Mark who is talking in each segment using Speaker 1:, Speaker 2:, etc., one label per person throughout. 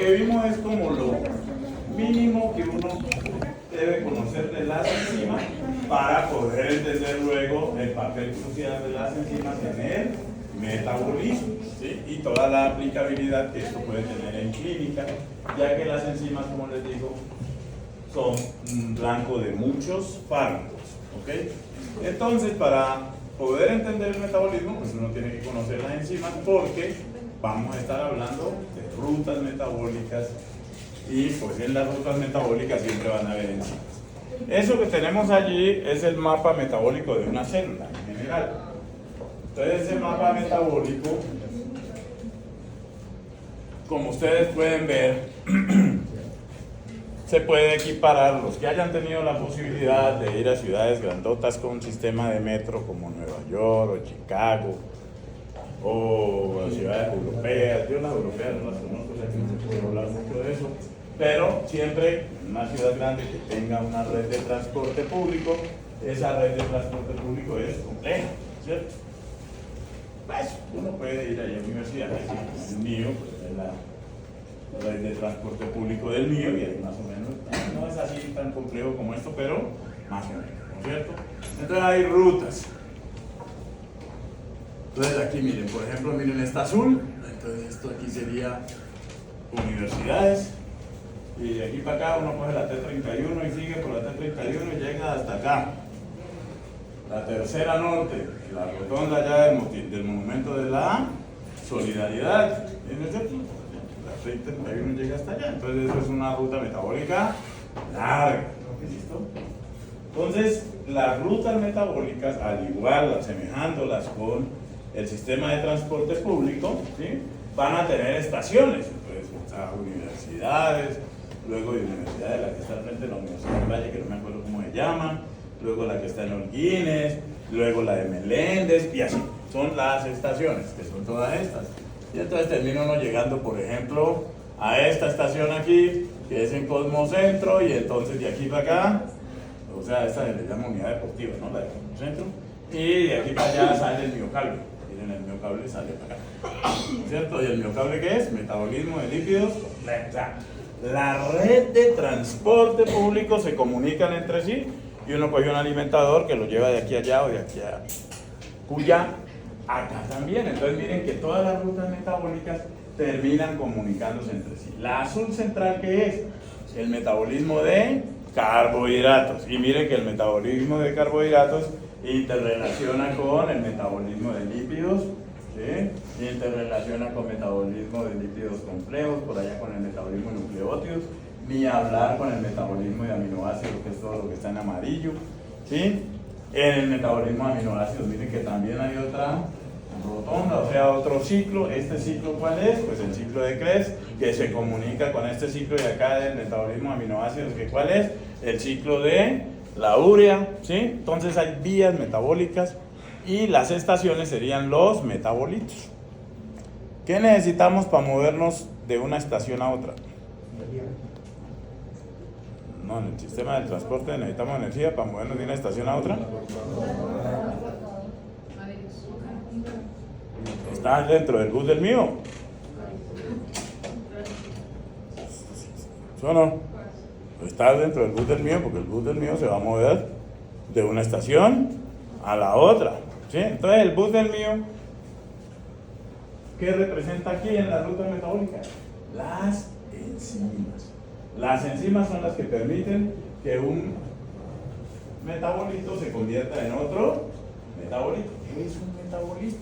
Speaker 1: que vimos es como lo mínimo que uno debe conocer de las enzimas para poder entender luego el papel crucial de las enzimas en el metabolismo, ¿sí? Y toda la aplicabilidad que esto puede tener en clínica, ya que las enzimas, como les digo, son un blanco de muchos fármacos, ¿ok? Entonces, para poder entender el metabolismo, pues uno tiene que conocer las enzimas, porque vamos a estar hablando de rutas metabólicas, y pues en las rutas metabólicas siempre van a haber enzimas. Eso que tenemos allí es el mapa metabólico de una célula en general. Entonces ese mapa metabólico, como ustedes pueden ver, se puede equiparar. Los que hayan tenido la posibilidad de ir a ciudades grandotas con un sistema de metro como Nueva York o Chicago, o a ciudades europeas, yo las europeas no las conozco, o sea que no se puede hablar mucho de eso, pero siempre en una ciudad grande que tenga una red de transporte público, esa red de transporte público es compleja, ¿cierto? Pues uno puede ir a la universidad, el mío, pues es la red de transporte público del mío, y es más o menos, no es así tan complejo como esto, pero más o menos, ¿no es cierto? Entonces hay rutas. Entonces aquí miren, por ejemplo, miren esta azul, entonces esto aquí sería universidades, y de aquí para acá uno coge la T31 y sigue por la T31 y llega hasta acá. La tercera norte, la rotonda ya del monumento de la Solidaridad, ¿no es cierto? La T31 llega hasta allá, entonces eso es una ruta metabólica larga, ¿listo? Entonces, las rutas metabólicas, al igual, asemejándolas con el sistema de transporte público, ¿sí?, van a tener estaciones. Entonces, universidades, luego de universidades, la que está al frente de la Universidad del Valle, que no me acuerdo cómo se llama, luego la que está en Holguines, luego la de Meléndez, y así. Son las estaciones, que son todas estas. Y entonces termina uno llegando, por ejemplo, a esta estación aquí, que es en Cosmocentro, y entonces de aquí para acá, o sea, esta se le llama unidad deportiva, ¿no? La de Cosmocentro, y de aquí para allá sale el miocable. Miren, el miocable sale para acá, ¿cierto? ¿Y el miocable qué es? Metabolismo de lípidos. O sea, la red de transporte público se comunican entre sí, y uno coge un alimentador que lo lleva de aquí a allá o de aquí a cuya acá también. Entonces miren que todas las rutas metabólicas terminan comunicándose entre sí. La azul central, ¿qué es? El metabolismo de carbohidratos. Y miren que el metabolismo de carbohidratos interrelaciona con el metabolismo de lípidos, ¿sí? Interrelaciona con metabolismo de lípidos complejos, por allá con el metabolismo de nucleótidos, ni hablar con el metabolismo de aminoácidos, que es todo lo que está en amarillo, ¿sí? En el metabolismo de aminoácidos, miren que también hay otra rotonda, o sea, otro ciclo. ¿Este ciclo cuál es? Pues el ciclo de Krebs, que se comunica con este ciclo de acá del metabolismo de aminoácidos, que ¿cuál es? El ciclo de la urea, ¿sí? Entonces hay vías metabólicas, y las estaciones serían los metabolitos. ¿Qué necesitamos para movernos de una estación a otra? No, en el sistema del transporte necesitamos energía para movernos de una estación a otra. ¿Estás dentro del bus del mío? ¿Sí o no? Estás dentro del bus del mío, porque el bus del mío se va a mover de una estación a la otra, ¿sí? Entonces el bus del mío, ¿qué representa aquí en la ruta metabólica? Las enzimas. Las enzimas son las que permiten que un metabolito se convierta en otro metabolito. ¿Qué es un metabolito?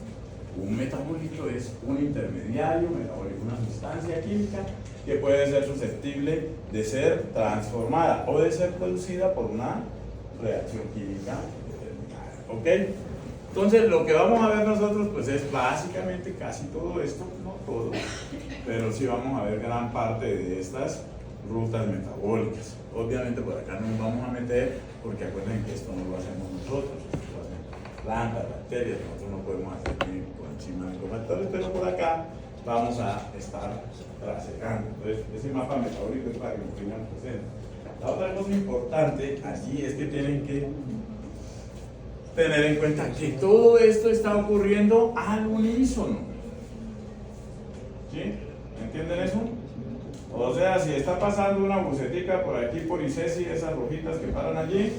Speaker 1: Un metabolito es un intermediario metabólico, una sustancia química que puede ser susceptible de ser transformada o de ser producida por una reacción química determinada, ¿ok? Entonces lo que vamos a ver nosotros pues es básicamente casi todo esto, no todo, pero sí vamos a ver gran parte de estas rutas metabólicas. Obviamente por acá no nos vamos a meter, porque acuérdense que esto no lo hacemos nosotros, esto lo hacen plantas, bacterias, nosotros no podemos hacer ni por encima de los factores, pero por acá vamos a estar trasegando. Entonces ese mapa metabólico es para que lo tengan presente. La otra cosa importante allí es que tienen que tener en cuenta que todo esto está ocurriendo al unísono. ¿Sí? ¿Entienden eso? O sea, si está pasando una bucetica por aquí, por Icesi, esas rojitas que paran allí,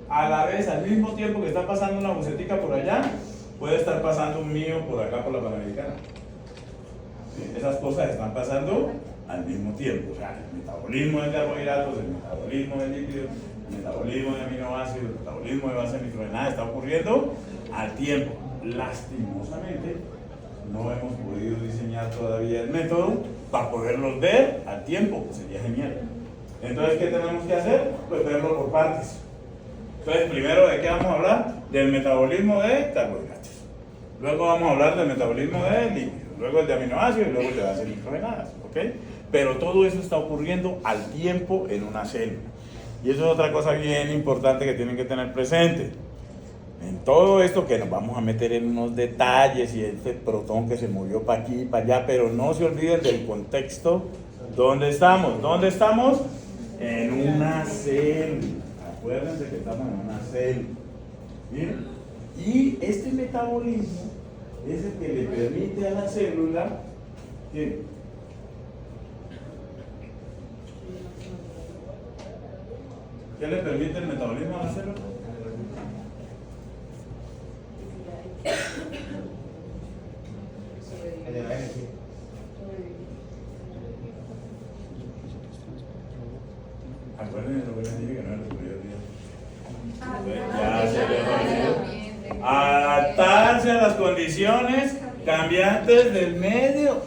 Speaker 1: a la vez, al mismo tiempo que está pasando una bucetica por allá, puede estar pasando un mío por acá, por la Panamericana. ¿Sí? Esas cosas están pasando al mismo tiempo. O sea, el metabolismo de carbohidratos, el metabolismo de líquidos, el metabolismo de aminoácidos, el metabolismo de base nitrogenada está ocurriendo al tiempo. Lastimosamente, no hemos podido diseñar todavía el método para poderlos ver al tiempo, que sería genial. Entonces, ¿qué tenemos que hacer? Pues verlo por partes. Entonces, primero, ¿de qué vamos a hablar? Del metabolismo de carbohidratos. Luego vamos a hablar del metabolismo de líquidos, luego el de aminoácidos y luego el de bases nitrogenadas, ¿ok? Pero todo eso está ocurriendo al tiempo en una célula. Y eso es otra cosa bien importante que tienen que tener presente. En todo esto que nos vamos a meter en unos detalles y este protón que se movió para aquí y para allá, pero no se olviden del contexto. ¿Dónde estamos? ¿Dónde estamos? En una célula. Acuérdense que estamos en una célula. ¿Bien? Y este metabolismo es el que le permite a la célula que ¿qué le permite el metabolismo a la célula? Acuérdense lo que les dije que no era superior. Adaptarse a las condiciones cambiantes del medio.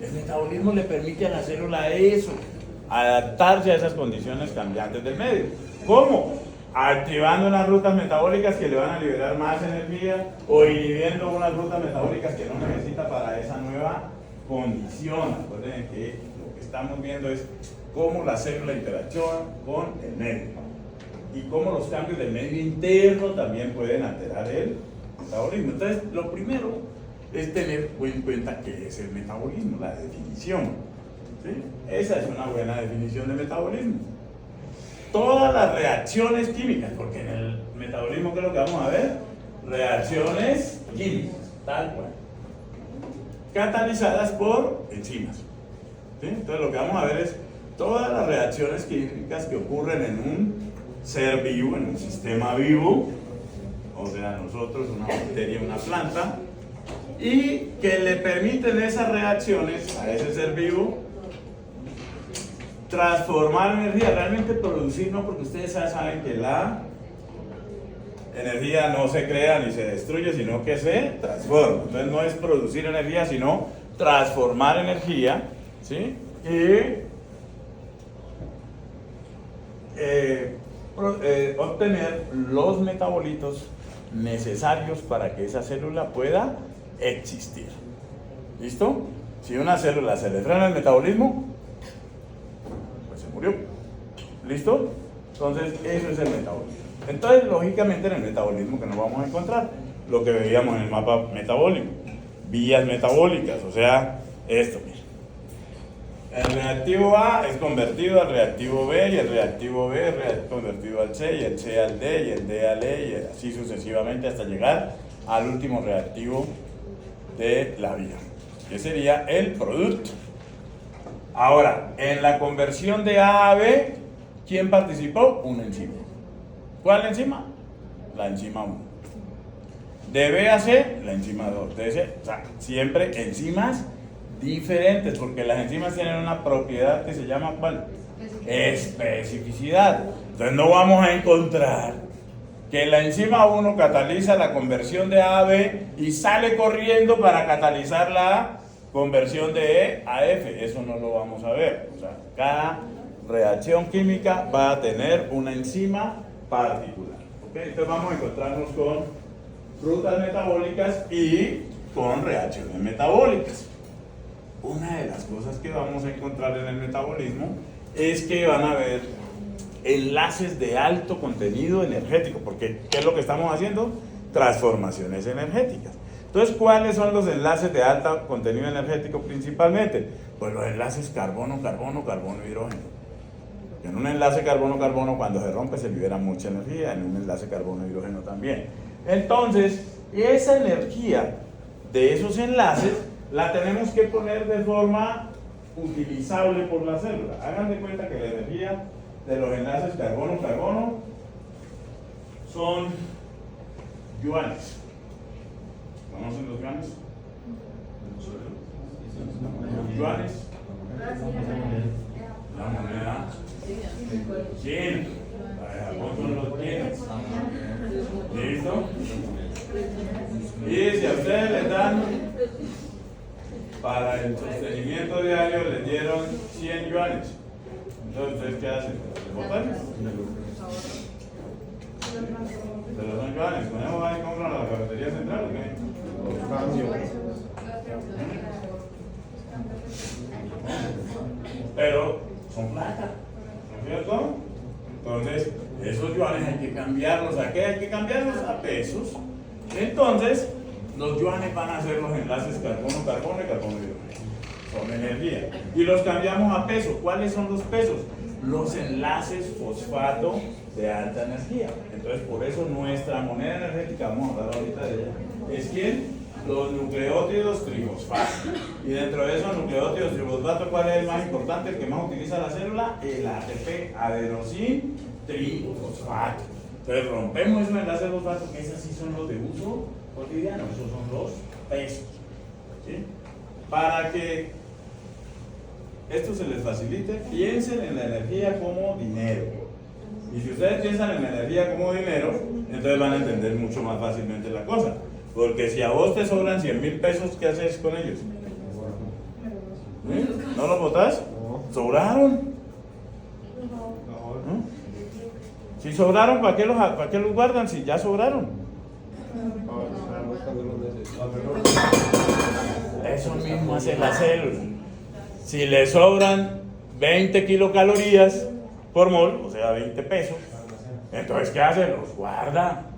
Speaker 1: El metabolismo le permite a la célula eso, adaptarse a esas condiciones cambiantes del medio. ¿Cómo? Activando unas rutas metabólicas que le van a liberar más energía o inhibiendo unas rutas metabólicas que no necesita para esa nueva condición. Acuérdense que lo que estamos viendo es cómo la célula interacciona con el medio y cómo los cambios del medio interno también pueden alterar el metabolismo. Entonces, lo primero es tener en cuenta qué es el metabolismo, la definición. ¿Sí? Esa es una buena definición de metabolismo. Todas las reacciones químicas, porque en el metabolismo, ¿qué es lo que vamos a ver? Reacciones químicas, tal cual, catalizadas por enzimas. ¿Sí? Entonces, lo que vamos a ver es todas las reacciones químicas que ocurren en un ser vivo, en un sistema vivo, o sea, nosotros, una bacteria, una planta, y que le permiten esas reacciones a ese ser vivo transformar energía, realmente producir, no, porque ustedes ya saben que la energía no se crea ni se destruye, sino que se transforma. Entonces no es producir energía, sino transformar energía, ¿sí? Y obtener los metabolitos necesarios para que esa célula pueda existir. ¿Listo? Si una célula se le frena el metabolismo, pues se murió. ¿Listo? Entonces, eso es el metabolismo. Entonces, lógicamente, en el metabolismo que nos vamos a encontrar, lo que veíamos en el mapa metabólico, vías metabólicas, o sea, esto, mira. El reactivo A es convertido al reactivo B y el reactivo B es convertido al C y el C al D y el D al E y así sucesivamente hasta llegar al último reactivo de la vía, que sería el producto. Ahora, en la conversión de A a B, ¿quién participó? Una enzima. ¿Cuál enzima? La enzima 1. De B a C, la enzima 2. De C, o sea, siempre enzimas diferentes, porque las enzimas tienen una propiedad que se llama ¿cuál? Especificidad. Entonces no vamos a encontrar que la enzima 1 cataliza la conversión de A a B y sale corriendo para catalizar la conversión de E a F. Eso no lo vamos a ver. O sea, cada reacción química va a tener una enzima particular. ¿Okay? Entonces vamos a encontrarnos con rutas metabólicas y con reacciones metabólicas. Una de las cosas que vamos a encontrar en el metabolismo es que van a haber enlaces de alto contenido energético, porque ¿qué es lo que estamos haciendo? Transformaciones energéticas. Entonces, ¿cuáles son los enlaces de alto contenido energético principalmente? Pues los enlaces carbono-carbono, carbono-hidrógeno. En un enlace carbono-carbono, cuando se rompe, se libera mucha energía, en un enlace carbono-hidrógeno también. Entonces, esa energía de esos enlaces la tenemos que poner de forma utilizable por la célula. Hagan de cuenta que la energía de los enlaces carbono-carbono son yuanes. ¿Conocen los yuanes? Yuanes. La moneda china. La de Japón son los yenes. ¿Listo? Y si a ustedes les dan para el sostenimiento diario, les dieron 100 yuanes. Entonces, ¿ustedes qué hacen? ¿Les botan? Pero son yuanes. ¿Con eso van y compran a la cafetería central o qué? Pero son plata, ¿no es cierto? Entonces, esos yuanes hay que cambiarlos. ¿A qué hay que cambiarlos? A pesos. Entonces, los yuanes van a ser los enlaces carbono-carbono y carbono-hidrógeno. Son energía. Y los cambiamos a pesos. ¿Cuáles son los pesos? Los enlaces fosfato de alta energía. Entonces, por eso nuestra moneda energética, vamos a hablar ahorita de ella, es ¿quién? Los nucleótidos trifosfato. Y dentro de esos nucleótidos trifosfato, ¿cuál es el más importante, el que más utiliza la célula? El ATP, adenosín trifosfato. Entonces rompemos esos enlaces fosfato, que esos sí son los de uso cotidiano, esos son los pesos. ¿Sí? Para que esto se les facilite, piensen en la energía como dinero. Y si ustedes piensan en la energía como dinero, entonces van a entender mucho más fácilmente la cosa. Porque si a vos te sobran 100.000 pesos, ¿qué haces con ellos? ¿Sí? ¿No los botás? ¿Sobraron? ¿No? Si sobraron, ¿para qué los guardan? Si ya sobraron. Eso mismo hace la célula. Si le sobran 20 kilocalorías por mol, o sea 20 pesos, entonces ¿qué hace? Los guarda.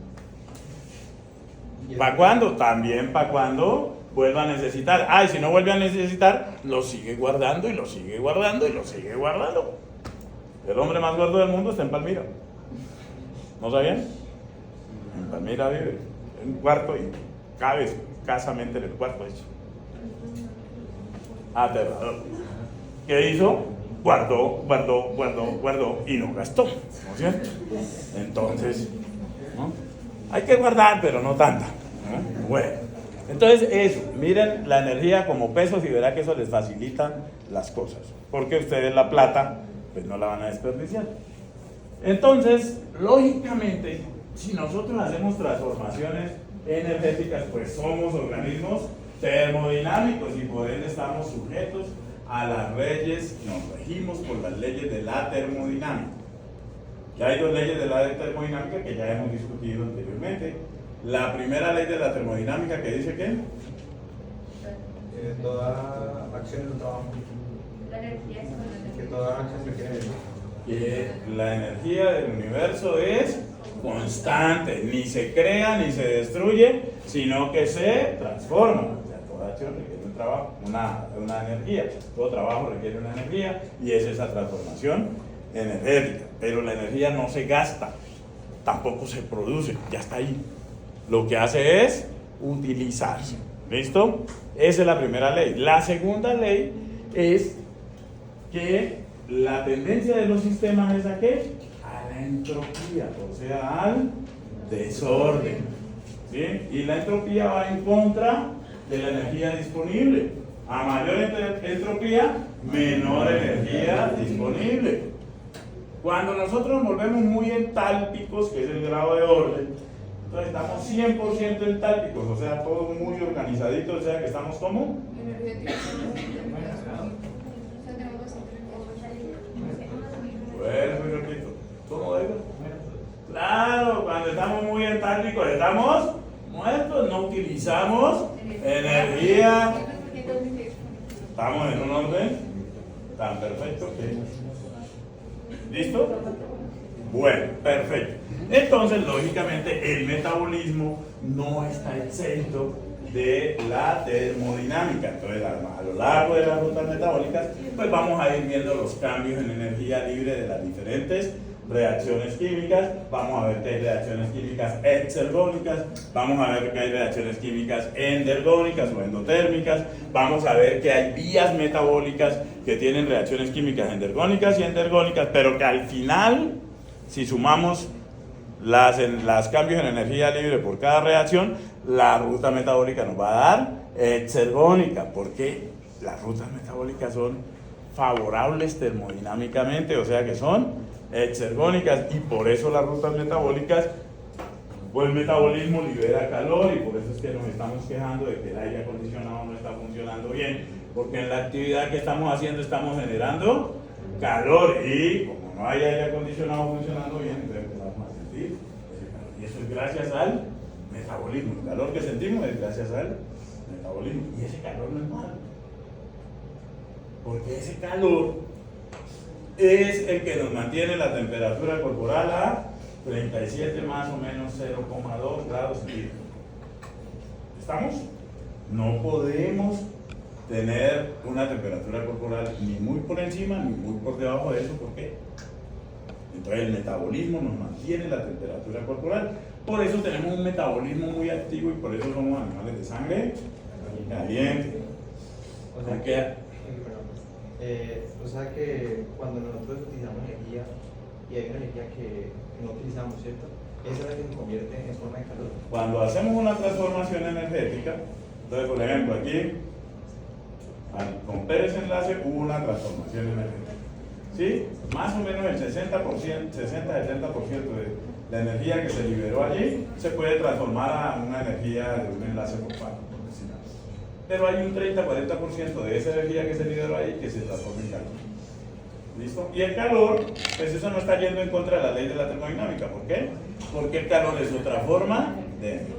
Speaker 1: ¿Para cuándo? También para cuando vuelva a necesitar. Y si no vuelve a necesitar, lo sigue guardando y lo sigue guardando y lo sigue guardando. El hombre más gordo del mundo está en Palmira. ¿No sabían? En Palmira vive en un cuarto y cabe escasamente en el cuarto hecho. Aterrador. ¿Qué hizo? Guardó y no gastó. ¿No es cierto? Entonces, ¿no? Hay que guardar, pero no tanta, ¿no? Bueno, entonces eso, miren la energía como pesos y verá que eso les facilita las cosas, porque ustedes la plata, pues no la van a desperdiciar. Entonces, lógicamente, si nosotros hacemos transformaciones energéticas, pues somos organismos termodinámicos y por ende estamos sujetos a las leyes, nos regimos por las leyes de la termodinámica. Ya hay dos leyes de la termodinámica que ya hemos discutido anteriormente. La primera ley de la termodinámica que dice ¿qué?
Speaker 2: Toda acción es un trabajo.
Speaker 3: La energía es una energía.
Speaker 2: Que toda acción requiere energía.
Speaker 1: Que la energía del universo es constante, ni se crea ni se destruye, sino que se transforma. O sea, toda acción requiere un trabajo, una energía. Todo trabajo requiere una energía y es esa transformación energética. Pero la energía no se gasta, tampoco se produce, ya está ahí. Lo que hace es utilizarse. ¿Listo? Esa es la primera ley. La segunda ley es que la tendencia de los sistemas es ¿a qué? A la entropía, o sea, al desorden. ¿Sí? Y la entropía va en contra de la energía disponible. A mayor entropía, menor energía disponible. Cuando nosotros nos volvemos muy entálpicos, que es el grado de orden, entonces estamos 100% entálpicos, o sea, todo muy organizadito, o sea, que estamos como muy repito. ¿Cómo digo? Claro, cuando estamos muy entálpicos estamos muertos, no utilizamos energía. Estamos en un orden tan perfecto que... ¿Listo? Bueno, perfecto. Entonces, lógicamente, el metabolismo no está exento de la termodinámica. Entonces, a lo largo de las rutas metabólicas, pues vamos a ir viendo los cambios en energía libre de las diferentes reacciones químicas, vamos a ver que hay reacciones químicas exergónicas, vamos a ver que hay reacciones químicas endergónicas o endotérmicas, vamos a ver que hay vías metabólicas que tienen reacciones químicas endergónicas y endergónicas, pero que al final, si sumamos las cambios en energía libre por cada reacción, la ruta metabólica nos va a dar exergónica, porque las rutas metabólicas son favorables termodinámicamente, o sea que son exergónicas, y por eso las rutas metabólicas o el metabolismo libera calor, y por eso es que nos estamos quejando de que el aire acondicionado no está funcionando bien, porque en la actividad que estamos haciendo estamos generando calor, y como no hay aire acondicionado funcionando bien, entonces vamos a sentir ese calor, y eso es gracias al metabolismo. El calor que sentimos es gracias al metabolismo, y ese calor no es malo, porque ese calor es el que nos mantiene la temperatura corporal a 37 más o menos 0,2 grados centígrados. ¿Estamos? No podemos tener una temperatura corporal ni muy por encima ni muy por debajo de eso. ¿Por qué? Entonces el metabolismo nos mantiene la temperatura corporal. Por eso tenemos un metabolismo muy activo, y por eso somos animales de sangre caliente.
Speaker 2: O sea que cuando nosotros utilizamos energía y hay una energía que no utilizamos, ¿cierto? Esa es la que se convierte en forma de calor.
Speaker 1: Cuando hacemos una transformación energética, entonces por ejemplo aquí, al romper ese enlace hubo una transformación energética. ¿Sí? Más o menos el 60%, 60-70% de la energía que se liberó allí se puede transformar a una energía de un enlace fosfato. Pero hay un 30-40% de esa energía que se liberó ahí que se transforma en calor. ¿Listo? Y el calor, pues eso no está yendo en contra de la ley de la termodinámica. ¿Por qué? Porque el calor es otra forma de energía.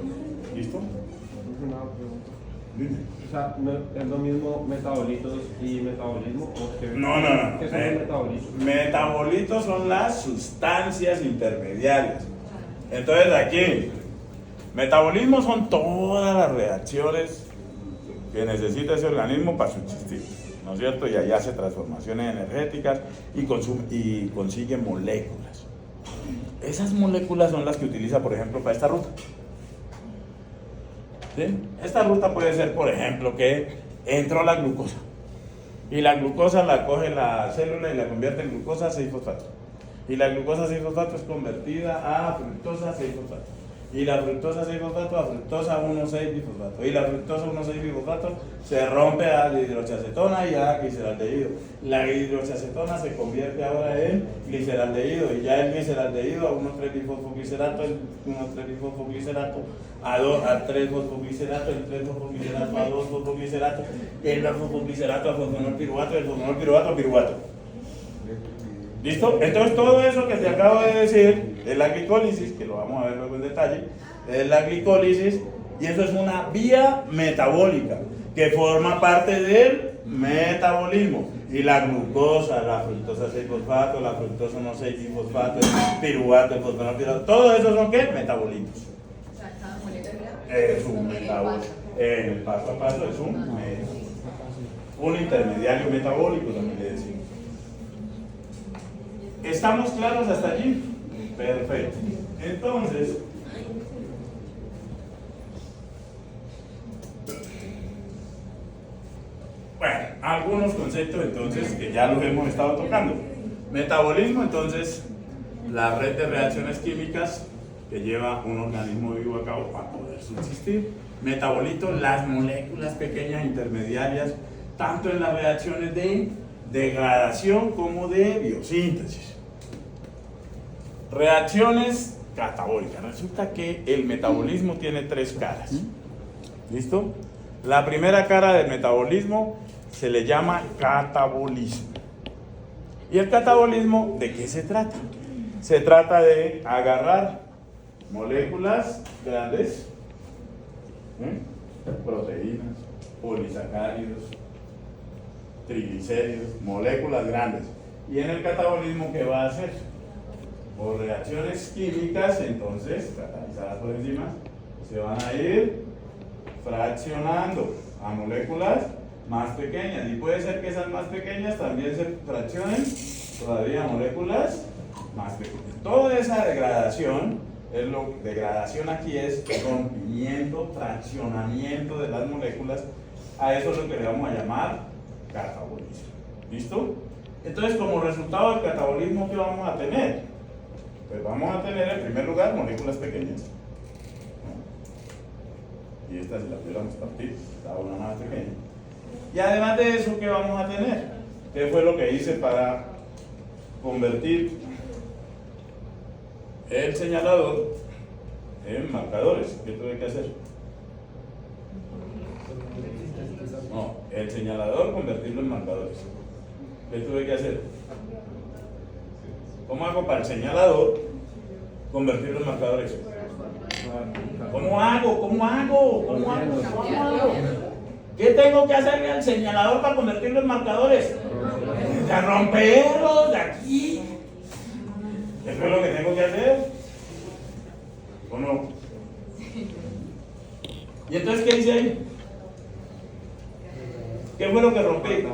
Speaker 1: ¿Listo?
Speaker 4: Una pregunta.
Speaker 1: Dime.
Speaker 4: O sea, ¿es lo mismo metabolitos y metabolismo? ¿O qué,
Speaker 1: No.
Speaker 4: ¿Qué son los metabolitos?
Speaker 1: Metabolitos son las sustancias intermediarias. Entonces aquí, metabolismo son todas las reacciones que necesita ese organismo para subsistir, ¿no es cierto? Y ahí hace transformaciones energéticas y consigue moléculas. Esas moléculas son las que utiliza, por ejemplo, para esta ruta. ¿Sí? Esta ruta puede ser, por ejemplo, que entró la glucosa, y la glucosa la coge la célula y la convierte en glucosa 6-fosfato. Y la glucosa 6-fosfato es convertida a fructosa 6-fosfato. Y la fructosa 6-fosfato a fructosa 1,6-bifosfato. Y la fructosa 1,6-bifosfato se rompe a hidroxiacetona y a gliceraldehído. La hidroxiacetona se convierte ahora en gliceraldehído, y ya el gliceraldehído a 1,3-bifosfoglicerato, el 1,3-bifosfoglicerato a 3-fosfoglicerato, el 3-fosfoglicerato a 2-fosfoglicerato, el 2-fosfoglicerato a fosfonolpiruvato y el fosfonolpiruvato a piruvato. ¿Listo? Entonces todo eso que te acabo de decir es la glicólisis, que lo vamos a ver luego en detalle, es la glicólisis, y eso es una vía metabólica que forma parte del metabolismo. Y la glucosa, la fructosa 6-fosfato, la fructosa 1,6-bifosfato, el piruvato, el fosfonolpiruvato, todo eso son ¿qué? Metabolitos.
Speaker 3: O sea, cada molécula
Speaker 1: Es un metabolito. El paso a paso es un intermediario metabólico, también le decimos. ¿Estamos claros hasta allí? Perfecto. Entonces, bueno, algunos conceptos entonces que ya los hemos estado tocando. Metabolismo, entonces, la red de reacciones químicas que lleva un organismo vivo a cabo para poder subsistir. Metabolito, las moléculas pequeñas intermediarias, tanto en las reacciones de degradación como de biosíntesis. Reacciones catabólicas. Resulta que el metabolismo tiene tres caras. ¿Listo? La primera cara del metabolismo se le llama catabolismo. ¿Y el catabolismo de qué se trata? Se trata de agarrar moléculas grandes, proteínas, polisacáridos, triglicéridos, moléculas grandes. ¿Y en el catabolismo qué va a hacer? Por reacciones químicas, entonces, catalizadas por enzimas, se van a ir fraccionando a moléculas más pequeñas. Y puede ser que esas más pequeñas también se fraccionen todavía a moléculas más pequeñas. Toda esa degradación, degradación aquí es rompimiento, fraccionamiento de las moléculas. A eso es lo que le vamos a llamar catabolismo. ¿Listo? Entonces, como resultado del catabolismo, ¿qué vamos a tener? Pues vamos a tener en primer lugar moléculas pequeñas. Y esta, si la pudiéramos partir, está una más pequeña. Y además de eso, ¿qué vamos a tener? ¿Qué fue lo que hice para convertir el señalador en marcadores? ¿Qué tuve que hacer? No, el señalador convertirlo en marcadores. ¿Qué tuve que hacer? ¿Cómo hago para el señalador convertirlo en marcadores? ¿Cómo hago? ¿Qué tengo que hacerle al señalador para convertirlo en marcadores? De romperlos de aquí. Eso es lo que tengo que hacer. ¿O no? ¿Y entonces qué hice ahí? ¿Qué fue lo que rompí?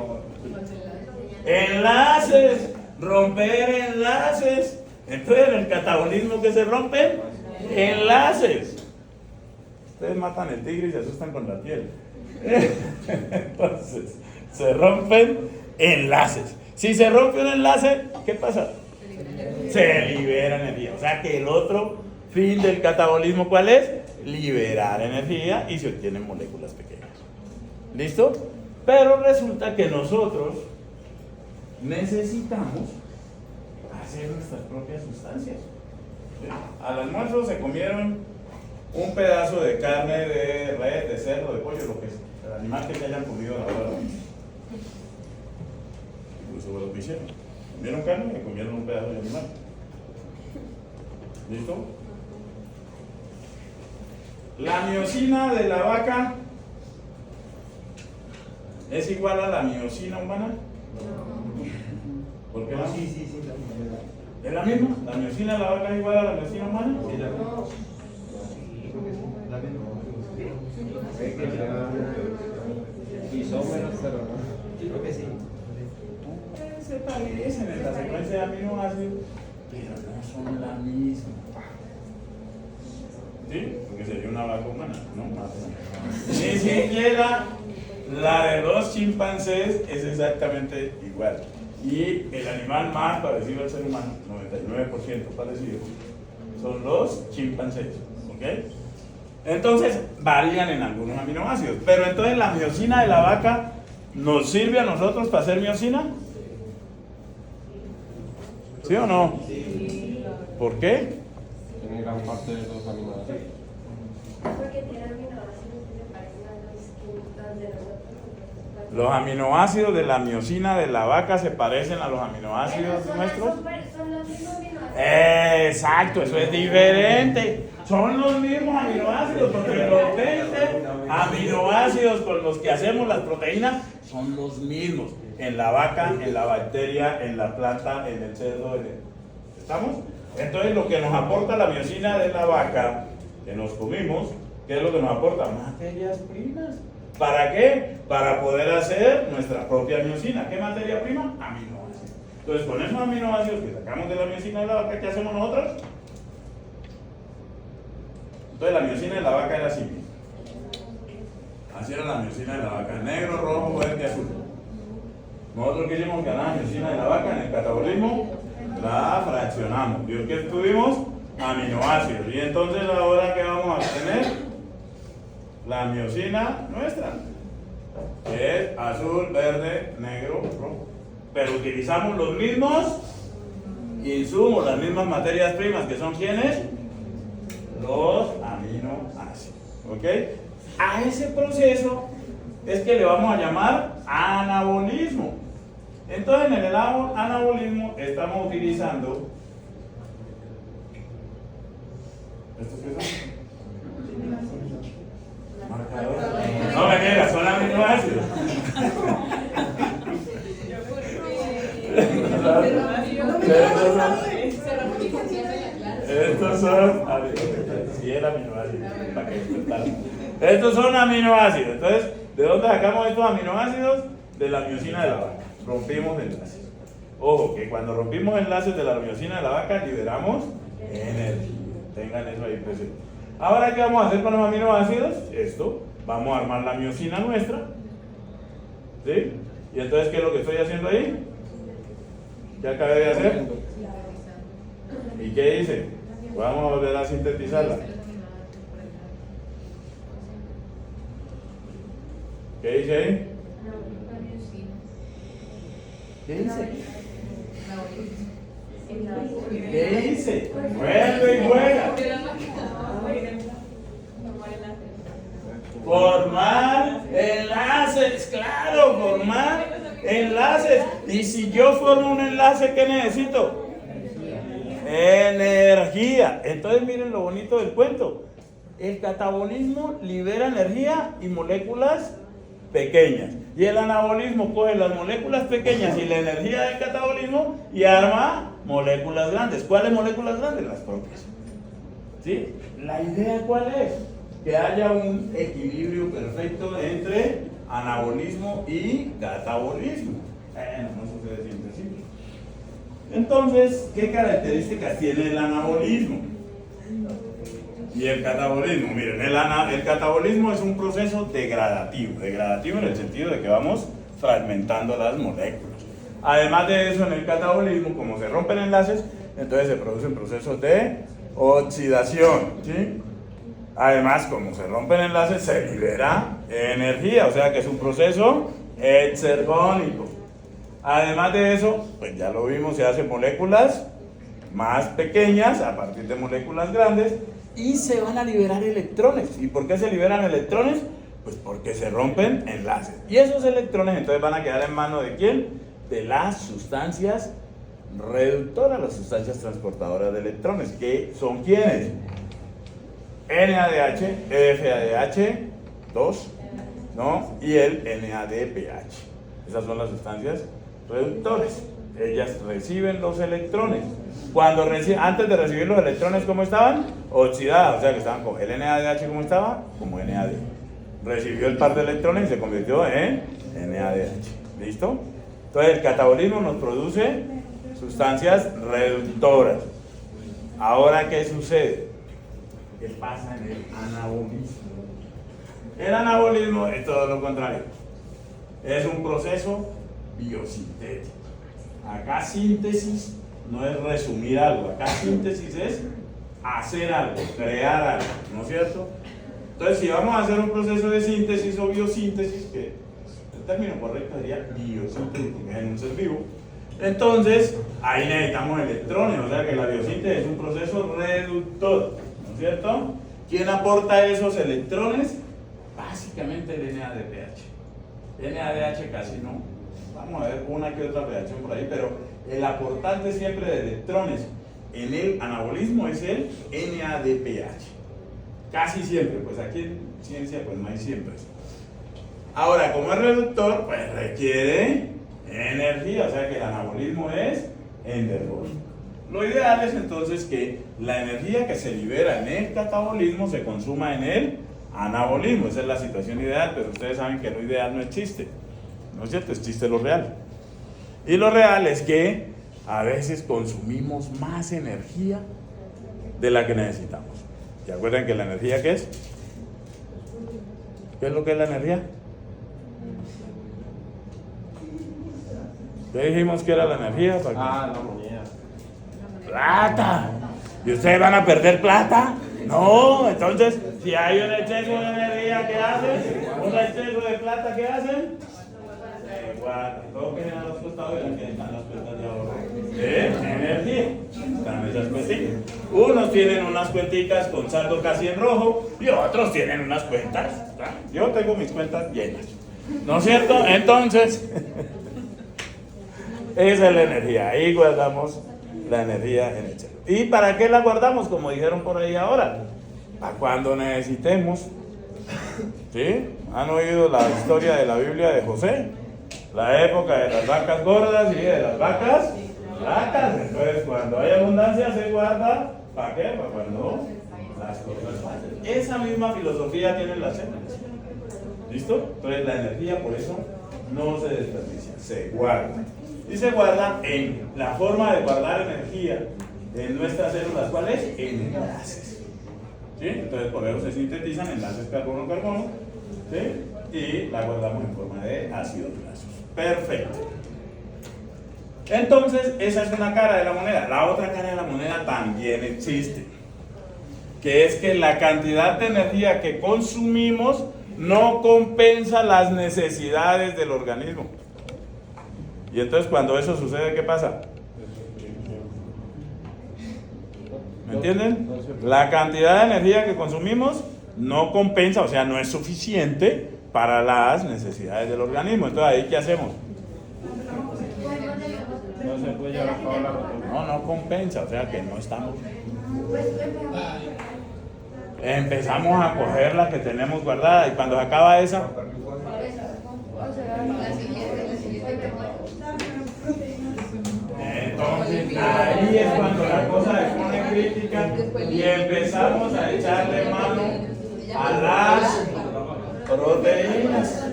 Speaker 1: Enlaces. Romper enlaces. Entonces en el catabolismo, ¿qué se rompen? Enlaces. Ustedes matan el tigre y se asustan con la piel. Entonces, se rompen enlaces. Si se rompe un enlace, ¿qué pasa? Se libera energía. O sea que el otro fin del catabolismo, ¿cuál es? Liberar energía y se obtienen moléculas pequeñas. ¿Listo? Pero resulta que nosotros necesitamos hacer nuestras propias sustancias. Al almuerzo se comieron un pedazo de carne de red, de cerdo, de pollo, lo que sea, el animal que se hayan comido a la hora. Incluso lo que hicieron. Comieron carne y comieron un pedazo de animal. ¿Listo? La miosina de la vaca es igual a la miosina humana. ¿Por qué no?
Speaker 2: Sí.
Speaker 1: ¿Es la misma? ¿La miosina de la vaca es igual a la miosina humana?
Speaker 2: Sí, la misma.
Speaker 4: Isómeros, pero no.
Speaker 2: Creo que sí.
Speaker 1: Se parecen en la secuencia de aminoácidos, pero no son la misma. ¿Sí? Porque sería una vaca humana, no más. Ni siquiera la de los chimpancés es exactamente igual. Y el animal más parecido al ser humano, 99% parecido, son los chimpancés. ¿Ok? Entonces varían en algunos aminoácidos. Pero entonces la miosina de la vaca nos sirve a nosotros para hacer miosina. ¿Sí o no?
Speaker 2: Sí.
Speaker 1: ¿Por qué?
Speaker 4: Tiene gran parte de los aminoácidos.
Speaker 5: Porque tiene aminoácidos que se parecen a los de nosotros.
Speaker 1: Los aminoácidos de la miosina de la vaca se parecen a los aminoácidos nuestros.
Speaker 5: Son los mismos aminoácidos.
Speaker 1: Exacto, eso es diferente. Son los mismos aminoácidos, porque los 20 aminoácidos con los que hacemos las proteínas son los mismos en la vaca, en la bacteria, en la planta, en el cerdo. ¿Estamos? Entonces lo que nos aporta la miosina de la vaca que nos comimos, ¿qué es lo que nos aporta? Materias primas. ¿Para qué? Para poder hacer nuestra propia miosina. ¿Qué materia prima? Aminoácidos. Entonces con esos aminoácidos que sacamos de la miosina de la vaca, ¿qué hacemos nosotros? Entonces la miosina de la vaca era así. Así era la miosina de la vaca: negro, rojo, verde, azul. Nosotros quisimos ganar la miosina de la vaca en el catabolismo, la fraccionamos. ¿Vio que tuvimos? Aminoácidos. Y entonces ahora ¿qué vamos a tener? La miosina nuestra, que es azul, verde, negro, rojo. Pero utilizamos los mismos insumos, las mismas materias primas, que son ¿quiénes? Los aminoácidos. ¿Ok? A ese proceso es que le vamos a llamar anabolismo. Entonces en el anabolismo estamos utilizando ¿estos qué son? Marcadores. No me digas, son aminoácidos. Estos son aminoácidos. Sí, el aminoácido. Para que despertaran. Estos son aminoácidos. Entonces, ¿de dónde sacamos estos aminoácidos? De la miosina de la vaca. Rompimos enlaces. Ojo, que cuando rompimos enlaces de la miosina de la vaca, liberamos energía. Tengan eso ahí presente. Ahora, ¿qué vamos a hacer con los aminoácidos? Esto, vamos a armar la miosina nuestra. ¿Sí? Y entonces, ¿qué es lo que estoy haciendo ahí? ¿Qué acabé de hacer? ¿Y qué hice? Vamos a volver a sintetizarla. ¿Qué hice ahí? ¿Qué hice? ¿Qué hice? Vuelve y juega. Formar enlaces, claro, formar enlaces. Y si yo formo un enlace, ¿qué necesito? Energía. Entonces miren lo bonito del cuento. El catabolismo libera energía y moléculas pequeñas. Y el anabolismo coge las moléculas pequeñas y la energía del catabolismo y arma moléculas grandes. ¿Cuáles moléculas grandes? Las propias. ¿Sí? ¿La idea cuál es? Que haya un equilibrio perfecto entre anabolismo y catabolismo. No sucede siempre así. Entonces, ¿qué características tiene el anabolismo y el catabolismo? Miren, el catabolismo es un proceso degradativo en el sentido de que vamos fragmentando las moléculas. Además de eso, en el catabolismo, como se rompen enlaces, entonces se producen procesos de oxidación, ¿sí? Además, como se rompen enlaces, se libera energía, o sea que es un proceso exergónico. Además de eso, pues ya lo vimos, se hacen moléculas más pequeñas a partir de moléculas grandes y se van a liberar electrones. ¿Y por qué se liberan electrones? Pues porque se rompen enlaces. Y esos electrones entonces van a quedar en manos ¿de quién? De las sustancias reductoras, las sustancias transportadoras de electrones, que son ¿quiénes? NADH, FADH2, ¿no? Y el NADPH. Esas son las sustancias reductores. Ellas reciben los electrones. Antes de recibir los electrones, ¿cómo estaban? Oxidadas, o sea que estaban con el NADH, ¿cómo estaba? Como NAD. Recibió el par de electrones y se convirtió en NADH. ¿Listo? Entonces el catabolismo nos produce sustancias reductoras. Ahora, ¿qué sucede? ¿Qué pasa en el anabolismo? El anabolismo es todo lo contrario. Es un proceso biosintético. Acá síntesis no es resumir algo, acá síntesis es hacer algo, crear algo, ¿no es cierto? Entonces, si vamos a hacer un proceso de síntesis o biosíntesis, que el término correcto sería biosíntesis, porque es en un ser vivo, entonces ahí necesitamos electrones, o sea que la biosíntesis es un proceso reductor, ¿no es cierto? ¿Quién aporta esos electrones? Básicamente el NADPH. NADH casi no. Vamos a ver una que otra reacción por ahí, pero el aportante siempre de electrones en el anabolismo es el NADPH. Casi siempre, pues aquí en ciencia pues no hay siempre. Ahora, como es reductor, pues requiere energía, o sea que el anabolismo es endergónico. Lo ideal es entonces que la energía que se libera en el catabolismo se consuma en el anabolismo. Esa es la situación ideal, pero ustedes saben que lo ideal no existe. ¿No es cierto? Existe lo real. Y lo real es que a veces consumimos más energía de la que necesitamos. ¿Se acuerdan que la energía qué es? ¿Qué es lo que es la energía? ¿Qué dijimos que era la energía?
Speaker 4: La moneda.
Speaker 1: ¡Plata! ¿Y ustedes van a perder plata? No, entonces, si hay un exceso de energía, ¿qué hacen? ¿Un exceso de plata, qué hacen? Toquen a los costados y aquí están las cuentas de ahorro de energía. Están esas cuenticas. Unos tienen unas cuenticas con saldo casi en rojo y otros tienen unas cuentas. Yo tengo mis cuentas llenas, ¿no es cierto? Entonces, esa es la energía. Ahí guardamos la energía en el cielo. ¿Y para qué la guardamos? Como dijeron por ahí ahora, para cuando necesitemos. ¿Sí? ¿Han oído la historia de la Biblia de José? La época de las vacas gordas y de las vacas flacas. Entonces, cuando hay abundancia, se guarda. ¿Para qué? Para cuando las cosas falten. Esa misma filosofía tienen las células. ¿Listo? Entonces, la energía, por eso, no se desperdicia, se guarda. y se guarda en la forma de guardar energía en nuestras células. ¿Cuál es? En enlaces. ¿Sí? Entonces por eso se sintetizan enlaces carbono-carbono, ¿sí? Y la guardamos en forma de ácidos grasos. Perfecto. Entonces esa es una cara de la moneda. La otra cara de la moneda también existe, que es que la cantidad de energía que consumimos no compensa las necesidades del organismo. Y entonces cuando eso sucede, ¿qué pasa? ¿Me entienden? La cantidad de energía que consumimos no compensa, o sea, no es suficiente para las necesidades del organismo. Entonces, ¿ahí qué hacemos?
Speaker 4: No se puede llevar a cabo la rotación.
Speaker 1: No compensa, o sea que no estamos. Empezamos a coger la que tenemos guardada y cuando se acaba esa,
Speaker 3: La siguiente
Speaker 1: entonces ahí es cuando la cosa se pone crítica y empezamos a echarle mano a las proteínas.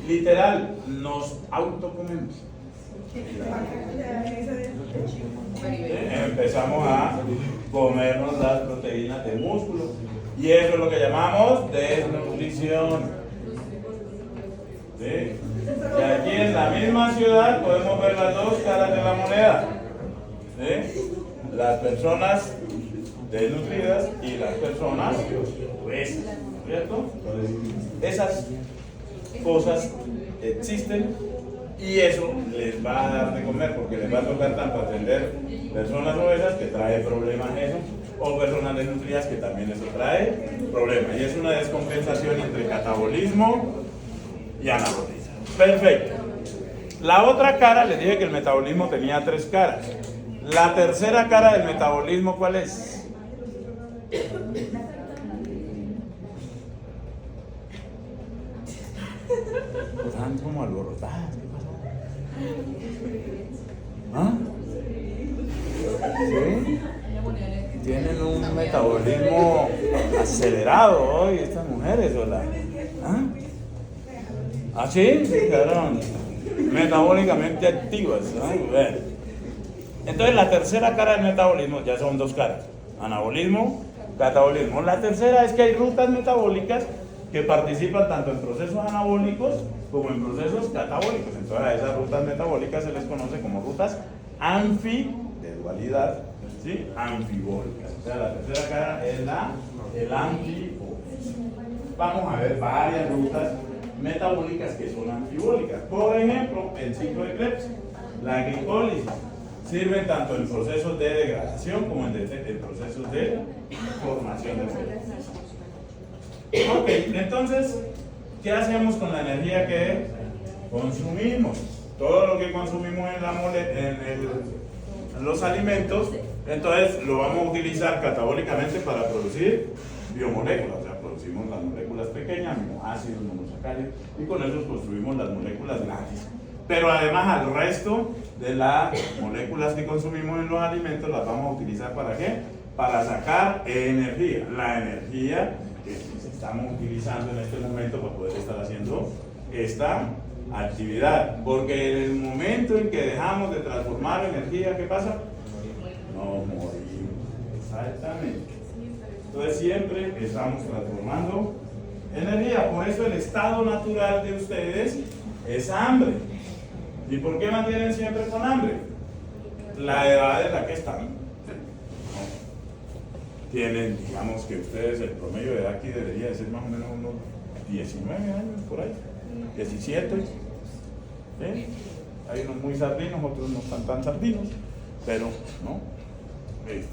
Speaker 1: Literal, nos autocomemos. Empezamos a comernos las proteínas del músculo y eso es lo que llamamos desnutrición. ¿Sí? Y aquí en la misma ciudad podemos ver las dos caras de la moneda. ¿Sí? Las personas desnutridas y las personas obesas, ¿cierto? Entonces, esas cosas existen y eso les va a dar de comer porque les va a tocar tanto atender personas obesas que trae problemas eso o personas desnutridas que también eso trae problemas y es una descompensación entre catabolismo y anabolismo. Perfecto. La otra cara, les dije que el metabolismo tenía 3 caras. La tercera cara del metabolismo, ¿cuál es? Están como alborotadas, ¿qué pasó? ¿Ah? ¿Sí? Tienen un metabolismo acelerado hoy estas mujeres, ¿o la? ¿Ah? ¿Ah, sí? Quedaron metabólicamente activas, ¿no? Bueno. Entonces la tercera cara del metabolismo ya son 2 caras, anabolismo, catabolismo. La tercera es que hay rutas metabólicas que participan tanto en procesos anabólicos como en procesos catabólicos. Entonces a esas rutas metabólicas se les conoce como rutas de dualidad, ¿sí? Anfibólicas. O sea, la tercera cara es el anfibólico. Vamos a ver varias rutas metabólicas que son anfibólicas. Por ejemplo, el ciclo de Krebs, la glicólisis, sirven tanto en procesos de degradación como en procesos de formación de moléculas. Ok, entonces, ¿qué hacemos con la energía que consumimos? Todo lo que consumimos en los alimentos, entonces lo vamos a utilizar catabólicamente para producir biomoléculas. O sea, producimos las moléculas pequeñas, aminoácidos, monosacáridos, y con eso construimos las moléculas grandes. Pero además al resto de las moléculas que consumimos en los alimentos las vamos a utilizar ¿para qué? Para sacar energía. La energía que estamos utilizando en este momento para poder estar haciendo esta actividad. Porque en el momento en que dejamos de transformar energía, ¿qué pasa? No morimos. Exactamente. Entonces siempre estamos transformando energía. Por eso el estado natural de ustedes es hambre. ¿Y por qué mantienen siempre con hambre? La edad en la que están. Tienen, digamos que ustedes, el promedio de edad aquí debería de ser más o menos unos 19 años, por ahí, 17. ¿Sí? Hay unos muy sardinos, otros no están tan sardinos, pero, ¿no? Sí.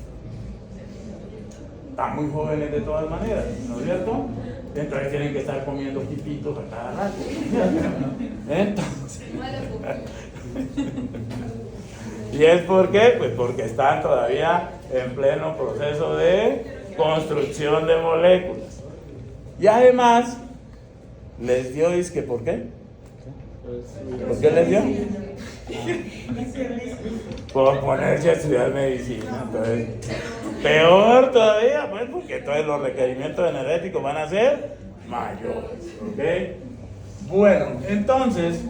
Speaker 1: Están muy jóvenes de todas maneras, ¿no es cierto? Entonces tienen que estar comiendo quipitos a cada rato. Entonces, ¿y es por qué? Pues porque están todavía en pleno proceso de construcción de moléculas. Y además, les dio, ¿es que por qué? ¿Por qué les dio? Por ponerse a estudiar medicina. Entonces, peor todavía, pues, porque entonces los requerimientos energéticos van a ser mayores. ¿Ok? Bueno, entonces,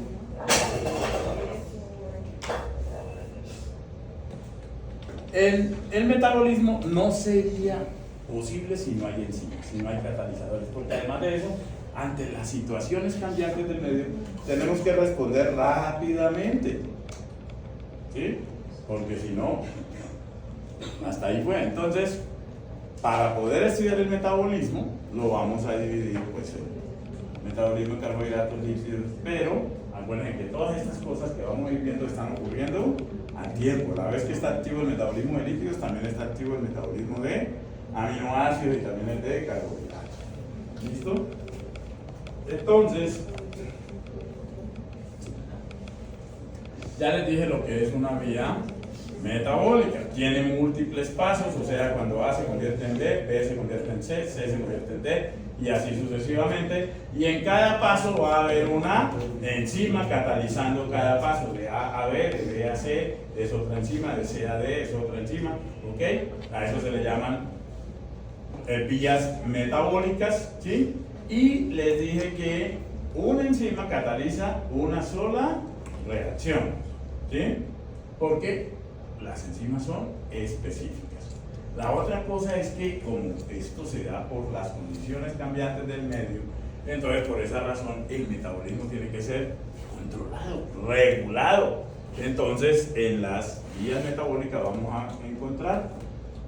Speaker 1: el metabolismo no sería posible si no hay enzimas, si no hay catalizadores, porque además de eso, ante las situaciones cambiantes del medio, tenemos que responder rápidamente, ¿sí? Porque si no, hasta ahí fue. Entonces, para poder estudiar el metabolismo, lo vamos a dividir, pues, en metabolismo de carbohidratos lípidos, pero acuérdense que todas estas cosas que vamos a ir viendo están ocurriendo a tiempo. La vez que está activo el metabolismo de lípidos, también está activo el metabolismo de aminoácidos y también el de carbohidratos. ¿Listo? Entonces, ya les dije lo que es una vía metabólica. Tiene múltiples pasos, o sea, cuando A se convierte en B, B se convierte en C, C se convierte en D, y así sucesivamente. Y en cada paso va a haber una enzima catalizando cada paso, de A a B, de B a C, es otra enzima, de C a D, es otra enzima, ¿ok? A eso se le llaman vías metabólicas, ¿sí? Y les dije que una enzima cataliza una sola reacción, ¿sí? Porque las enzimas son específicas. La otra cosa es que como esto se da por las condiciones cambiantes del medio, entonces por esa razón el metabolismo tiene que ser controlado, regulado. Entonces en las vías metabólicas vamos a encontrar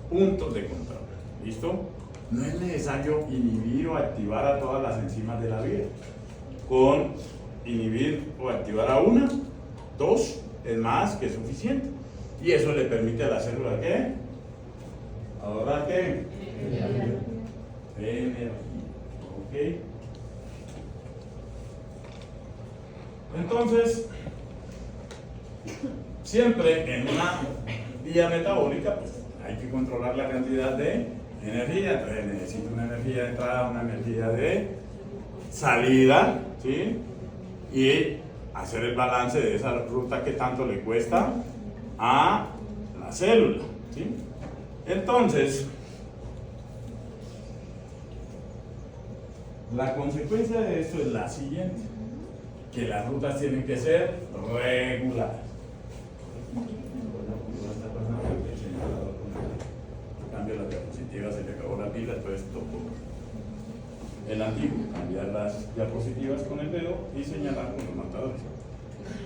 Speaker 1: puntos de control. ¿Listo? No es necesario inhibir o activar a todas las enzimas de la vía. Con inhibir o activar a una, dos, es más que suficiente. Y eso le permite a la célula ¿qué? Ahora ¿qué? Energía. ¿Ok? Entonces, siempre en una vía metabólica, pues hay que controlar la cantidad de energía. Entonces necesito una energía de entrada, una energía de salida, ¿sí? Y hacer el balance de esa ruta que tanto le cuesta a la célula, ¿sí? Entonces, la consecuencia de esto es la siguiente, que las rutas tienen que ser regulares. Cambio la diapositiva, se le acabó la pila, entonces tocó el antiguo, cambiar las diapositivas con el dedo y señalar con los marcadores.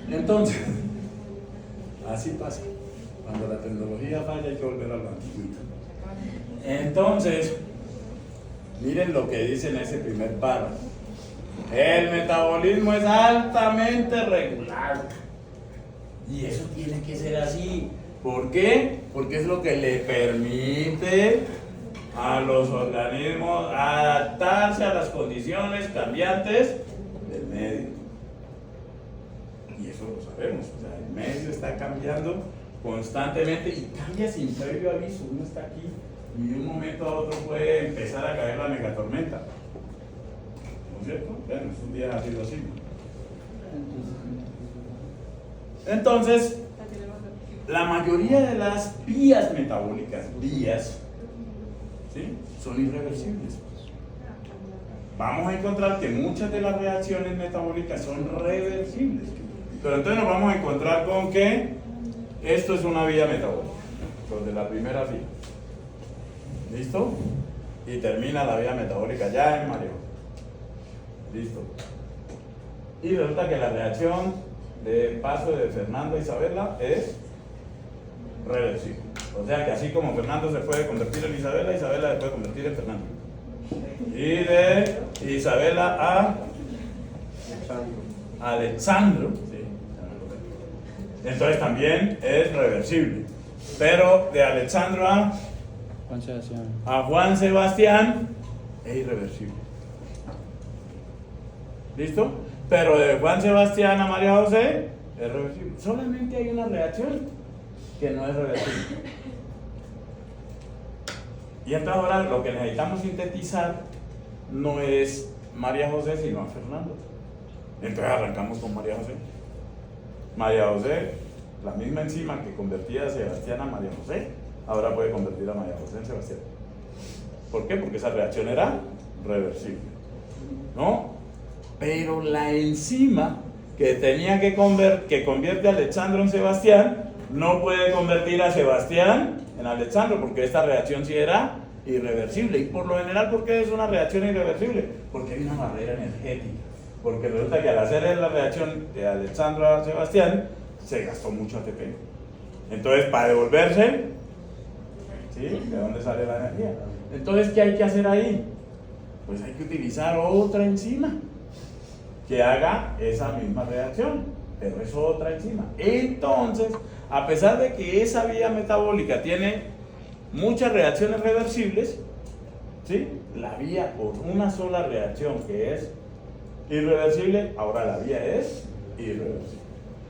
Speaker 1: Entonces, así pasa. Cuando la tecnología falla hay que volver a lo antiguo. Entonces, miren lo que dice en ese primer párrafo. El metabolismo es altamente regular. Y eso tiene que ser así. ¿Por qué? Porque es lo que le permite a los organismos adaptarse a las condiciones cambiantes del medio. Y eso lo sabemos. O sea, el medio está cambiando constantemente y cambia sin previo aviso. Uno está aquí y de un momento a otro puede empezar a caer la megatormenta. ¿No es cierto? Bueno, un día ha sido así. Entonces, la mayoría de las vías metabólicas, ¿sí? Son irreversibles. Vamos a encontrar que muchas de las reacciones metabólicas son reversibles. Pero entonces nos vamos a encontrar con que esto es una vía metabólica, los de la primera fila. ¿Listo? Y termina la vía metabólica ya en María. ¿Listo? Y resulta que la reacción de paso de Fernando a Isabela es reversible. O sea que así como Fernando se puede convertir en Isabela, Isabela se puede convertir en Fernando. Y de Isabela a Alexandro, ¿sí? Entonces también es reversible. Pero de Alexandro a Juan Sebastián es irreversible. ¿Listo? Pero de Juan Sebastián a María José es reversible. Solamente hay una reacción que no es reversible. Y entonces ahora lo que necesitamos sintetizar no es María José, sino a Fernando. Entonces arrancamos con María José. María José, la misma enzima que convertía a Sebastián a María José, ahora puede convertir a María José en Sebastián. ¿Por qué? Porque esa reacción era reversible, ¿no? Pero la enzima que tenía que convierte a Alexandro en Sebastián no puede convertir a Sebastián en Alexandro, porque esta reacción sí era irreversible. Y por lo general, ¿por qué es una reacción irreversible? Porque hay una barrera energética. Porque resulta que al hacer la reacción de Alexandro a Sebastián, se gastó mucho ATP. Entonces, para devolverse, ¿sí? ¿De dónde sale la energía? Entonces, ¿qué hay que hacer ahí? Pues hay que utilizar otra enzima que haga esa misma reacción, pero es otra enzima. Entonces, a pesar de que esa vía metabólica tiene muchas reacciones reversibles, ¿sí? La vía por una sola reacción que es irreversible, ahora la vía es irreversible.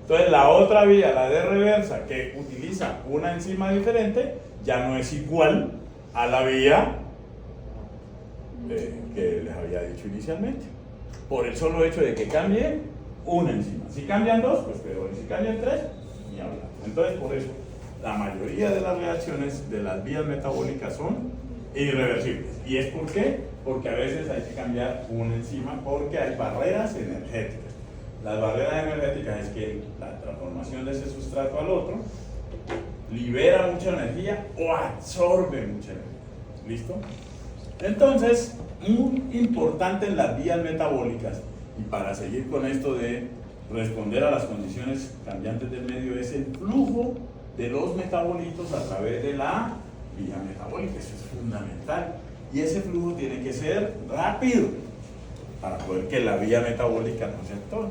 Speaker 1: Entonces la otra vía, la de reversa, que utiliza una enzima diferente, ya no es igual a la vía que les había dicho inicialmente, por el solo hecho de que cambie una enzima. Si cambian dos, pues peor, y si cambian tres, ni hablar. Entonces, por eso, la mayoría de las reacciones de las vías metabólicas son irreversibles. ¿Y es por qué? Porque a veces hay que cambiar una enzima porque hay barreras energéticas. Las barreras energéticas es que la transformación de ese sustrato al otro libera mucha energía o absorbe mucha energía. ¿Listo? Entonces, muy importante en las vías metabólicas, y para seguir con esto de responder a las condiciones cambiantes del medio, es el flujo de los metabolitos a través de la vía metabólica. Eso es fundamental. Y ese flujo tiene que ser rápido para poder que la vía metabólica no se actúe.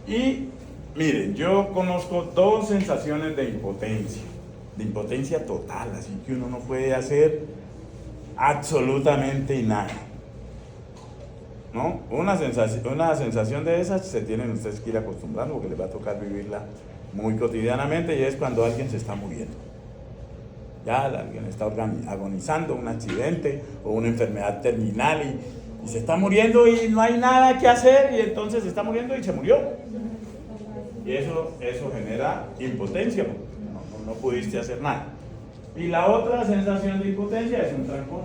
Speaker 1: Y miren, yo conozco dos sensaciones de impotencia total, así que uno no puede hacer absolutamente nada, ¿no? Una sensación de esas se tienen ustedes que ir acostumbrando, porque les va a tocar vivirla muy cotidianamente, y es cuando alguien se está muriendo. Ya alguien está agonizando, un accidente o una enfermedad terminal, y se está muriendo y no hay nada que hacer, y entonces se está muriendo y se murió. Y eso genera impotencia, porque no pudiste hacer nada. Y la otra sensación de impotencia es un trancón.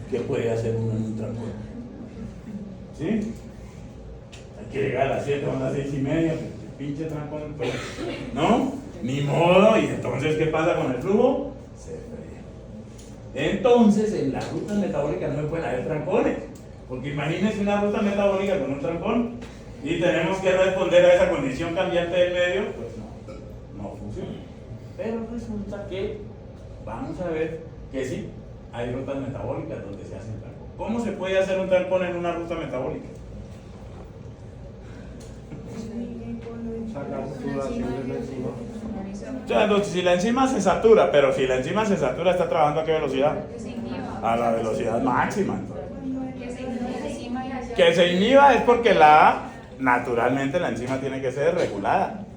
Speaker 1: ¿Qué puede hacer uno en un trancón? ¿Sí? Hay que llegar a las 7 o a las 6:30, pinche trancón, pues, ¿no? Ni modo. Y entonces, ¿qué pasa con el flujo? Se fría. Entonces, en las rutas metabólicas no se pueden haber trancones, porque imagínense una ruta metabólica con un trancón y tenemos que responder a esa condición cambiante del medio, pues no funciona. Pero resulta que vamos a ver que sí, hay rutas metabólicas donde se hacen trancón. ¿Cómo se puede hacer un trancón en una ruta metabólica?
Speaker 4: Sacar saturación de la enzima.
Speaker 1: O sea, si la enzima se satura, pero si la enzima se satura, ¿está trabajando a qué velocidad? A la velocidad máxima. Que se inhiba es porque naturalmente la enzima tiene que ser regulada.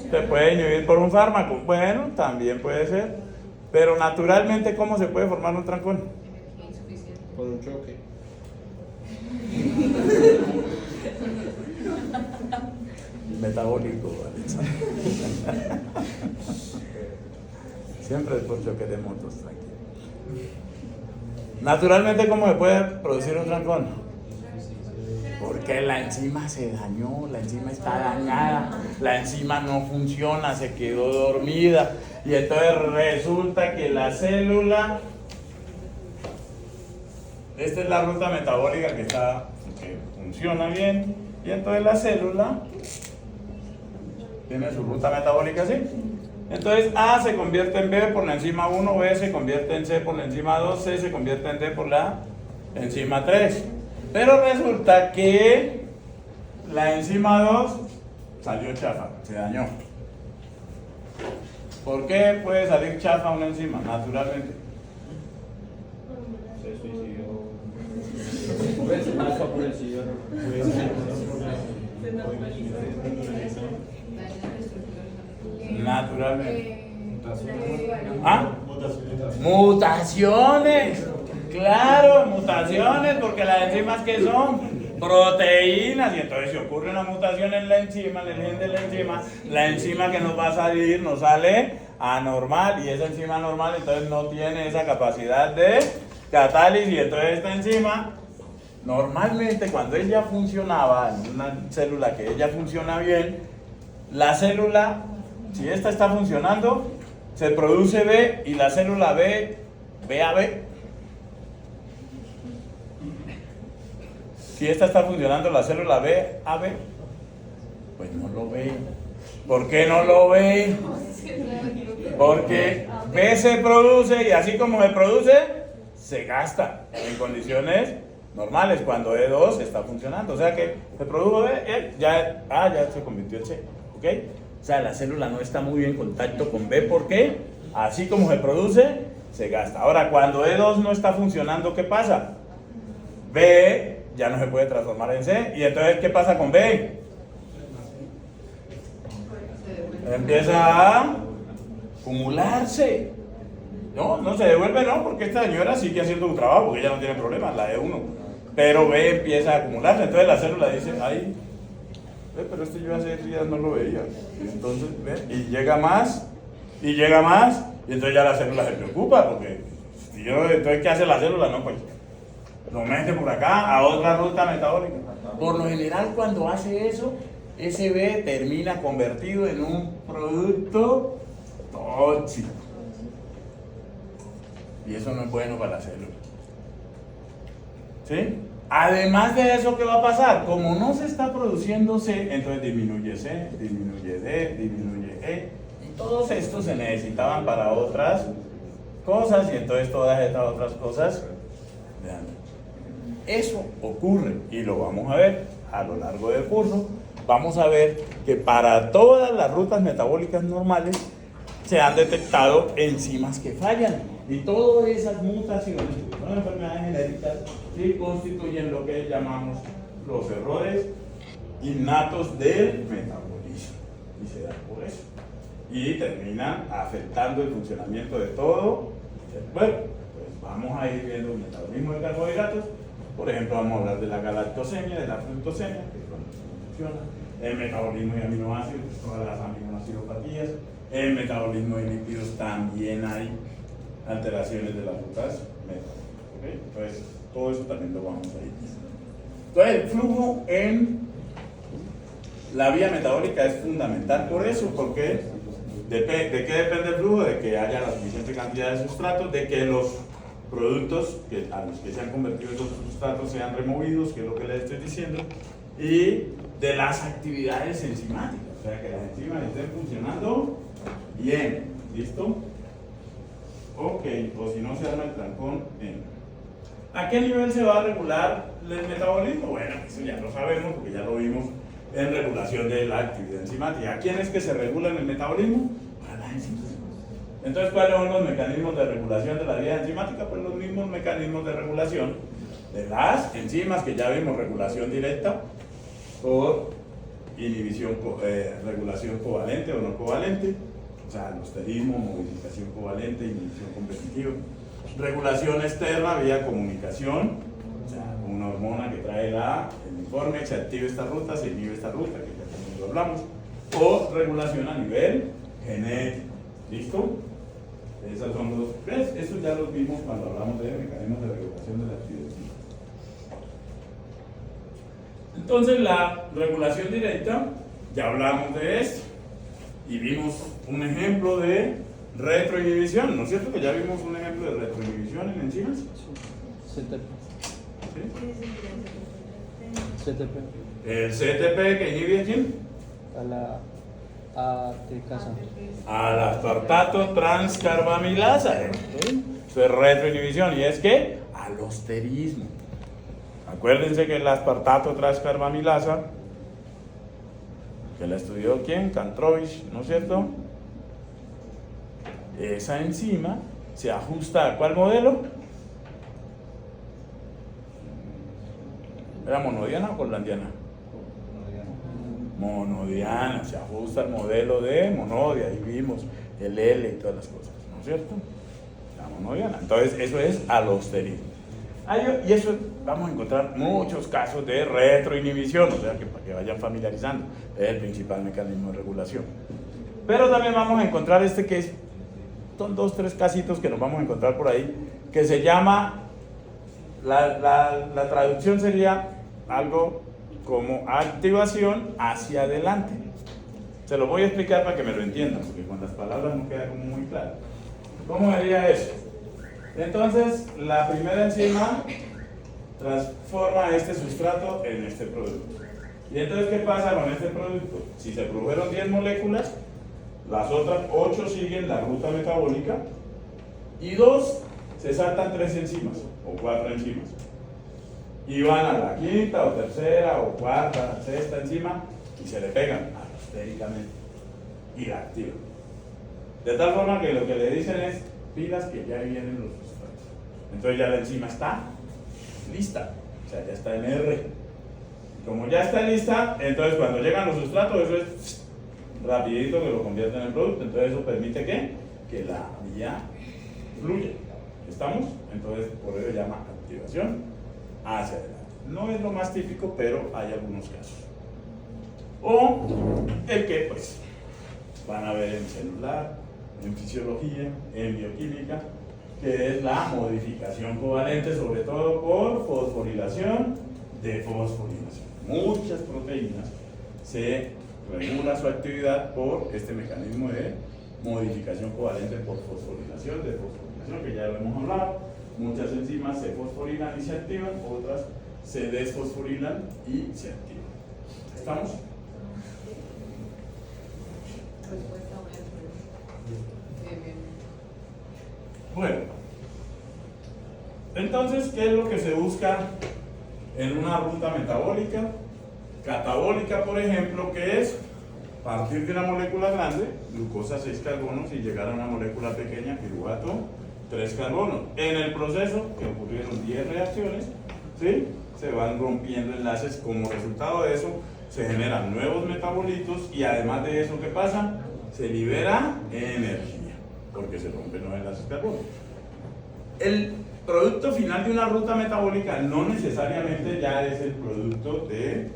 Speaker 1: Se puede inhibir por un fármaco, bueno, también puede ser, pero naturalmente, ¿cómo se puede formar un trancón?
Speaker 4: Con un choque.
Speaker 1: Metabólico, Alexander. Siempre es por choque de motos, tranquilo. Naturalmente, ¿cómo se puede producir un trancón? Porque la enzima se dañó, la enzima está dañada, la enzima no funciona, se quedó dormida, y entonces resulta que la célula, esta es la ruta metabólica que funciona bien, y entonces la célula tiene su ruta metabólica así. Entonces A se convierte en B por la enzima 1, B se convierte en C por la enzima 2, C se convierte en D por la enzima 3. Pero resulta que la enzima 2 salió chafa, se dañó. ¿Por qué puede salir chafa una enzima? Naturalmente.
Speaker 4: Se suicidó. Pues más favorecido.
Speaker 1: Naturalmente. ¿Ah? Mutaciones. Claro, mutaciones, porque las enzimas que son proteínas, y entonces si ocurre una mutación en la enzima, en el gen de la enzima que nos va a salir nos sale anormal, y esa enzima anormal entonces no tiene esa capacidad de catálisis, y entonces esta enzima Normalmente cuando ella funcionaba, en una célula que ella funciona bien, la célula, si esta está funcionando, se produce B y la célula B, ve a B. Si esta está funcionando, la célula B a B, pues no lo ve. ¿Por qué no lo ve? Porque B se produce y así como se produce, se gasta en condiciones normales cuando E2 está funcionando. O sea que se produjo B, ya se convirtió en C. ¿Ok? O sea, la célula no está muy en contacto con B porque así como se produce, se gasta. Ahora, cuando E2 no está funcionando, ¿qué pasa? B ya no se puede transformar en C. ¿Y entonces qué pasa con B? Empieza a acumularse. No se devuelve, no, porque esta señora sigue haciendo su trabajo, porque ella no tiene problemas, la E1. Pero B empieza a acumularse. Entonces la célula dice, ay, pero yo hace días no lo veía. Y entonces, y llega más, y llega más, y entonces ya la célula se preocupa, porque entonces, ¿qué hace la célula? No, pues lo mete por acá a otra ruta metabólica. Por lo general, cuando hace eso, ese B termina convertido en un producto tóxico. Y eso no es bueno para la célula. ¿Sí? Además de eso, ¿qué va a pasar? Como no se está produciendo C, entonces disminuye C, disminuye D, disminuye E. Y todos estos se necesitaban para otras cosas, y entonces todas estas otras cosas, vean, eso ocurre, y lo vamos a ver a lo largo del curso. Vamos a ver que para todas las rutas metabólicas normales se han detectado enzimas que fallan, y todas esas mutaciones, son enfermedades genéticas, sí constituyen lo que llamamos los errores innatos del metabolismo, y se dan por eso, y terminan afectando el funcionamiento de todo el cuerpo. Pues vamos a ir viendo el metabolismo de carbohidratos. Por ejemplo, vamos a hablar de la galactosemia, de la fructosemia, que es cuando funciona, el metabolismo de aminoácidos, todas las aminoacidopatías, el metabolismo de lípidos, también hay alteraciones de las rutas metabólicas. ¿Okay? Entonces, todo eso también lo vamos a ir. Entonces, el flujo en la vía metabólica es fundamental por eso, porque ¿de qué depende el flujo? De que haya la suficiente cantidad de sustratos, de que los productos a los que se han convertido esos sustratos sean removidos, que es lo que les estoy diciendo, y de las actividades enzimáticas, o sea, que las enzimas estén funcionando bien. ¿Listo? Ok, o si no se arma el trancón. ¿A qué nivel se va a regular el metabolismo? Bueno, eso ya lo sabemos porque ya lo vimos en regulación de la actividad enzimática. ¿A quién es que se regula en el metabolismo? A las enzimas. Entonces, ¿cuáles son los mecanismos de regulación de la vía enzimática? Pues los mismos mecanismos de regulación de las enzimas que ya vimos: regulación directa por inhibición, regulación covalente o no covalente, o sea, alosterismo, movilización covalente, inhibición competitiva. Regulación externa vía comunicación, o sea, una hormona que trae el informe, se activa esta ruta, se inhibe esta ruta, que ya también lo hablamos. O regulación a nivel genético. ¿Listo? Esos son los tres. Eso ya los vimos cuando hablamos de mecanismos de regulación de la actividad. Entonces, la regulación directa, ya hablamos de esto y vimos un ejemplo de retroinhibición. ¿No es cierto que ya vimos un ejemplo de retroinhibición en enzimas?
Speaker 4: CTP.
Speaker 1: ¿Sí?
Speaker 4: CTP.
Speaker 1: El CTP que inhibe a quién?
Speaker 4: A la ATCasa.
Speaker 1: A la aspartato transcarbamilasa. Eso es retroinhibición. ¿Y es que? Alosterismo. Acuérdense que el aspartato transcarbamilasa, que la estudió ¿quién? Kantrovich, ¿no es cierto? Esa enzima se ajusta ¿a cuál modelo? ¿Era monodiana o colandiana? Monodiana, se ajusta al modelo de monodia, ahí vimos el L y todas las cosas, ¿no es cierto? La monodiana. Entonces, eso es alosterismo. Y eso vamos a encontrar muchos casos de retroinhibición, o sea, que para que vayan familiarizando, es el principal mecanismo de regulación. Pero también vamos a encontrar son 2 o 3 casitos que nos vamos a encontrar por ahí, que se llama La traducción sería algo como activación hacia adelante. Se lo voy a explicar para que me lo entiendan, porque con las palabras no queda como muy claro. ¿Cómo haría eso? Entonces, la primera enzima transforma este sustrato en este producto. Y entonces, ¿qué pasa con este producto? Si se produjeron 10 moléculas, las otras 8 siguen la ruta metabólica y 2 se saltan 3 enzimas o 4 enzimas. Y van a la quinta o tercera o cuarta, sexta enzima y se le pegan alostéricamente y la activan. De tal forma que lo que le dicen es pilas que ya vienen los sustratos. Entonces ya la enzima está lista, o sea, ya está en R. Como ya está lista, entonces cuando llegan los sustratos, eso es rapidito que lo convierten en producto. Entonces eso permite que la vía fluya. ¿Estamos? Entonces por eso se llama activación hacia adelante. No es lo más típico, pero hay algunos casos. O el que pues van a ver en celular, en fisiología, en bioquímica, que es la modificación covalente, sobre todo por fosforilación de fosforilación. Muchas proteínas se regula su actividad por este mecanismo de modificación covalente por fosforilación de fosforilación, que ya lo hemos hablado. Muchas enzimas se fosforilan y se activan, otras se desfosforilan y se activan. ¿Estamos? Bueno, entonces, ¿qué es lo que se busca en una ruta metabólica? Catabólica, por ejemplo, que es partir de una molécula grande, glucosa 6 carbonos, y llegar a una molécula pequeña, piruvato 3 carbonos. En el proceso, que ocurrieron 10 reacciones, ¿sí? Se van rompiendo enlaces. Como resultado de eso, se generan nuevos metabolitos y además de eso, ¿qué pasa? Se libera energía, porque se rompen los enlaces carbónicos. El producto final de una ruta metabólica no necesariamente ya es el producto de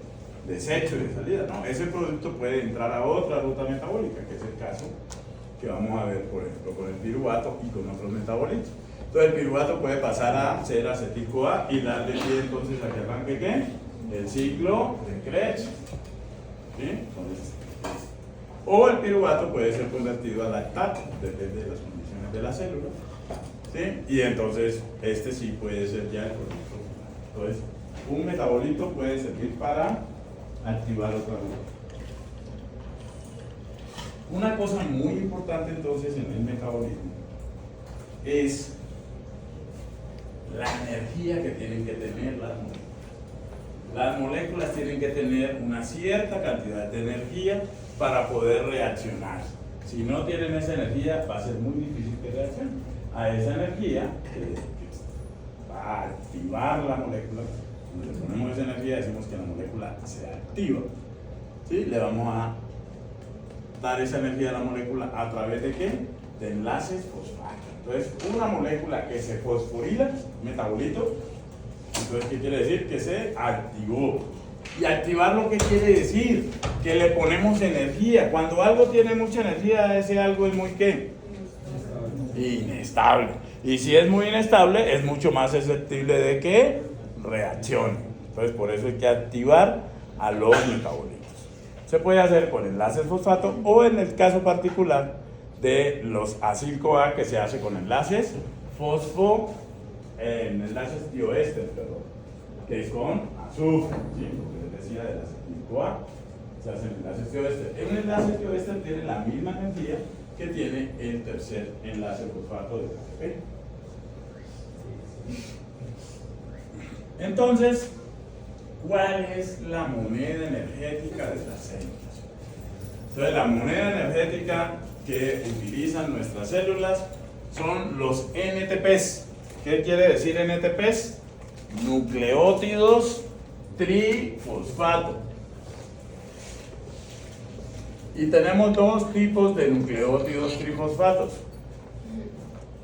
Speaker 1: desecho y de salida, ¿no? Ese producto puede entrar a otra ruta metabólica, que es el caso que vamos a ver, por ejemplo, con el piruvato y con otros metabolitos. Entonces el piruvato puede pasar a ser acetil-CoA y darle pie entonces a que arranque ¿qué? El ciclo de Krebs. ¿Sí? Entonces, o el piruvato puede ser convertido a lactato, depende de las condiciones de la célula. ¿Sí? Y entonces este sí puede ser ya el producto final. Entonces, un metabolito puede servir para activar otra ruta. Una cosa muy importante entonces en el metabolismo es la energía que tienen que tener las moléculas. Las moléculas tienen que tener una cierta cantidad de energía para poder reaccionar. Si no tienen esa energía, va a ser muy difícil que reaccionen. A esa energía que va a activar la molécula, cuando le ponemos esa energía, decimos que la molécula se activa. ¿Sí? Le vamos a dar esa energía a la molécula a través de ¿qué? De enlaces fosfatos. Entonces, una molécula que se fosforila, metabolito, entonces, ¿qué quiere decir? Que se activó. Y activar lo que quiere decir que le ponemos energía. Cuando algo tiene mucha energía, ese algo es muy ¿qué? Inestable. Y si es muy inestable, es mucho más susceptible de que reaccione. Entonces, por eso hay que activar a los metabolitos. Se puede hacer con enlaces fosfato o en el caso particular de los acil-CoA, que se hace con enlaces enlaces dioéster, perdón, que es con azufre, ¿sí? Porque les decía de las acil-CoA, se hacen enlaces dioéster. Un enlace dioéster tiene la misma energía que tiene el tercer enlace fosfato de ATP. Entonces, ¿cuál es la moneda energética de las células? Entonces, la moneda energética que utilizan nuestras células son los NTPs. ¿Qué quiere decir NTPs? Nucleótidos trifosfato. Y tenemos dos tipos de nucleótidos trifosfatos.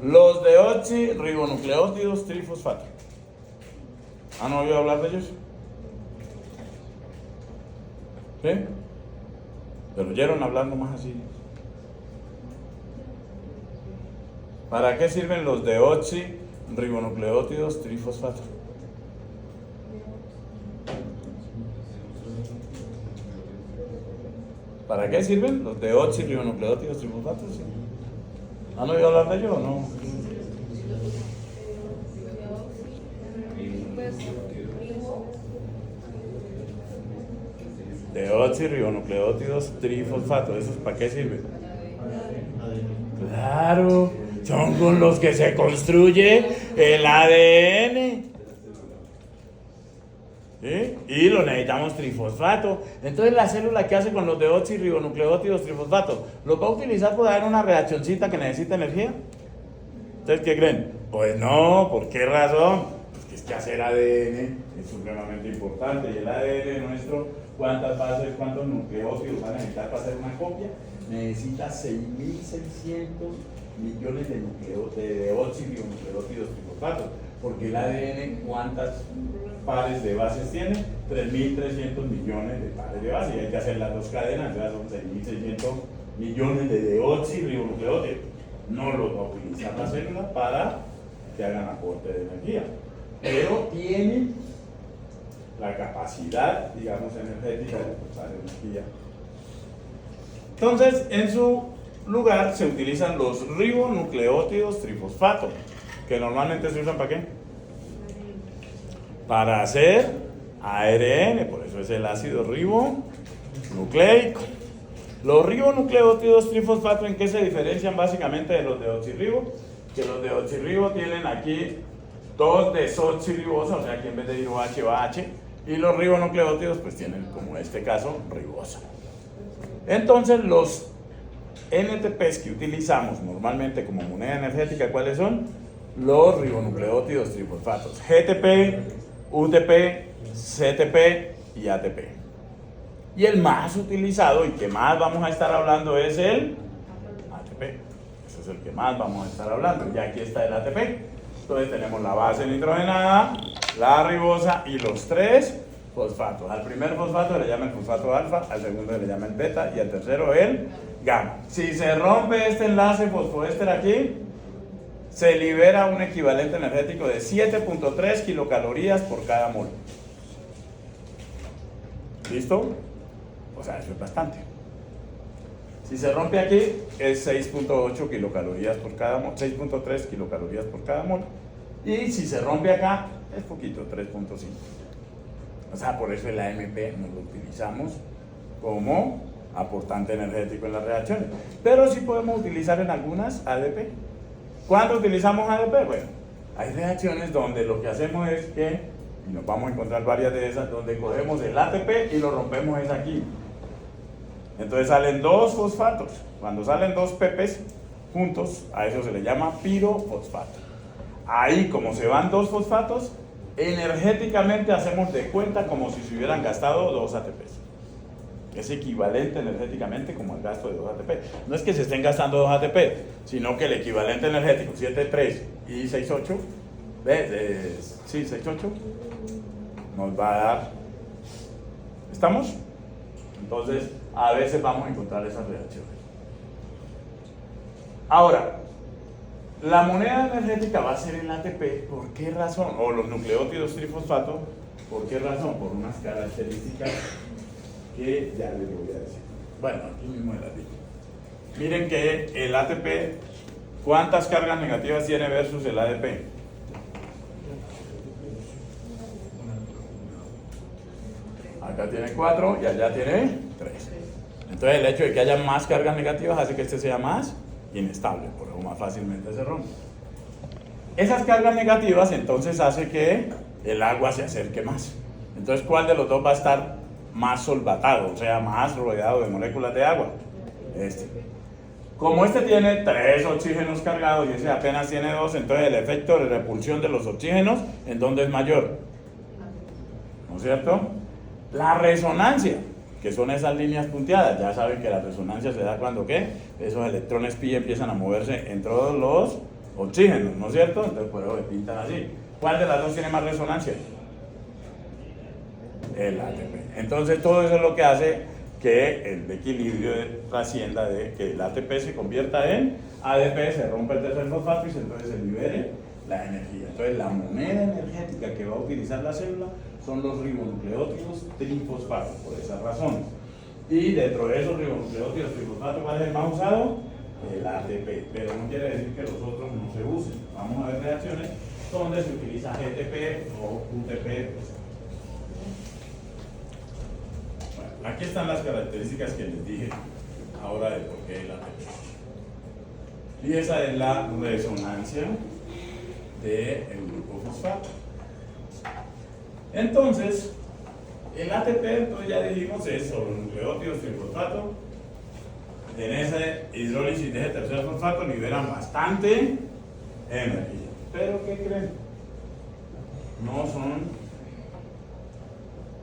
Speaker 1: Los deoxirribonucleótidos trifosfato. ¿Han oído hablar de ellos? ¿Sí? ¿Pero oyeron hablar nomás así? ¿Para qué sirven los deoxirribonucleótidos trifosfato? ¿Para qué sirven? Los deoxirribonucleótidos trifosfatos. ¿Sí? ¿Han oído hablar de ellos o no? Deoxirribonucleótidos trifosfatos, ¿esos para qué sirven? Claro, son con los que se construye el ADN. ¿Sí? Y lo necesitamos trifosfato. Entonces la célula, ¿qué hace con los deoxirribonucleótidos trifosfatos? ¿Los va a utilizar para dar una reaccioncita que necesita energía? ¿Ustedes qué creen? Pues no, ¿por qué razón? Pues que es que hacer ADN es supremamente importante. Y el ADN nuestro, ¿cuántas bases, cuántos nucleótidos van a necesitar para hacer una copia? Necesita 6.600 millones de deoxirribonucleótidos trifosfatos. Porque el ADN, ¿cuántas pares de bases tiene? 3.300 millones de pares de bases. Y hay que hacer las dos cadenas, entonces son 6.600 millones de deoxirribonucleótidos. No los va a utilizar la célula para que hagan aporte de energía. Pero tienen la capacidad, digamos, energética de aportar energía. Entonces, en su lugar se utilizan los ribonucleótidos trifosfato, que normalmente se usan ¿para qué? Para hacer ARN, por eso es el ácido ribonucleico. Los ribonucleótidos trifosfato, ¿en qué se diferencian básicamente de los deoxirribo? Que los deoxirribo tienen aquí dos desoxirribosa, o sea, aquí en vez de ir OH va H, y los ribonucleótidos pues tienen, como en este caso, ribosa. Entonces, los NTPs que utilizamos normalmente como moneda energética, ¿cuáles son? Los ribonucleótidos trifosfatos, GTP, UTP, CTP y ATP. Y el más utilizado y que más vamos a estar hablando es el ATP. Ese es el que más vamos a estar hablando. Y aquí está el ATP. Entonces tenemos la base nitrogenada, la ribosa y los tres fosfatos. Al primer fosfato se le llama el fosfato alfa, al segundo se le llama el beta y al tercero el gamma. Si se rompe este enlace fosfoéster aquí, se libera un equivalente energético de 7.3 kilocalorías por cada mol. ¿Listo? O sea, eso es bastante. Si se rompe aquí, es 6.8 kilocalorías por cada mol, 6.3 kilocalorías por cada mol. Y si se rompe acá, es poquito, 3.5. O sea, por eso el AMP nos lo utilizamos como aportante energético en las reacciones. Pero sí podemos utilizar en algunas ADP. ¿Cuándo utilizamos ADP? Bueno, hay reacciones donde lo que hacemos es que, y nos vamos a encontrar varias de esas, donde cogemos el ATP y lo rompemos es aquí. Entonces salen dos fosfatos. Cuando salen dos PPs juntos, a eso se le llama pirofosfato. Ahí, como se van dos fosfatos, energéticamente hacemos de cuenta como si se hubieran gastado dos ATPs. Es equivalente energéticamente como el gasto de 2 ATP. No es que se estén gastando 2 ATP, sino que el equivalente energético 7,3 y 6,8, sí, 6,8 nos va a dar. ¿Estamos? Entonces, a veces vamos a encontrar esas reacciones. Ahora, la moneda energética va a ser el ATP, ¿por qué razón? O los nucleótidos trifosfato, ¿por qué razón? Por unas características que ya les voy a decir. Bueno, aquí mismo las digo. Miren que el ATP, ¿cuántas cargas negativas tiene versus el ADP? Acá tiene 4 y allá tiene 3. Entonces el hecho de que haya más cargas negativas hace que este sea más inestable, por eso más fácilmente se rompe. Esas cargas negativas entonces hace que el agua se acerque más. Entonces, ¿cuál de los dos va a estar más solvatado, o sea, más rodeado de moléculas de agua? Este. Como este tiene 3 oxígenos cargados y ese apenas tiene 2, entonces el efecto de repulsión de los oxígenos, ¿en dónde es mayor? ¿No es cierto? La resonancia, que son esas líneas punteadas, ya saben que la resonancia se da cuando ¿qué? Esos electrones pi empiezan a moverse en todos los oxígenos, ¿no es cierto? Entonces por eso se pintan así. ¿Cuál de las dos tiene más resonancia? El ATP. Entonces todo eso es lo que hace que el equilibrio trascienda de que el ATP se convierta en ADP, se rompe el tercer fosfato y entonces se libere la energía. Entonces la moneda energética que va a utilizar la célula son los ribonucleótidos trifosfatos, por esa razón. Y dentro de esos ribonucleótidos trifosfato, ¿cuál es el más usado? El ATP, pero no quiere decir que los otros no se usen. Vamos a ver reacciones donde se utiliza GTP o UTP. Bueno, aquí están las características que les dije ahora de por qué el ATP. Y esa es la resonancia del grupo fosfato. Entonces, el ATP, entonces ya dijimos, es sobre nucleótidos trifosfato. En esa hidrólisis de ese tercer fosfato liberan bastante energía. Pero ¿qué creen? No son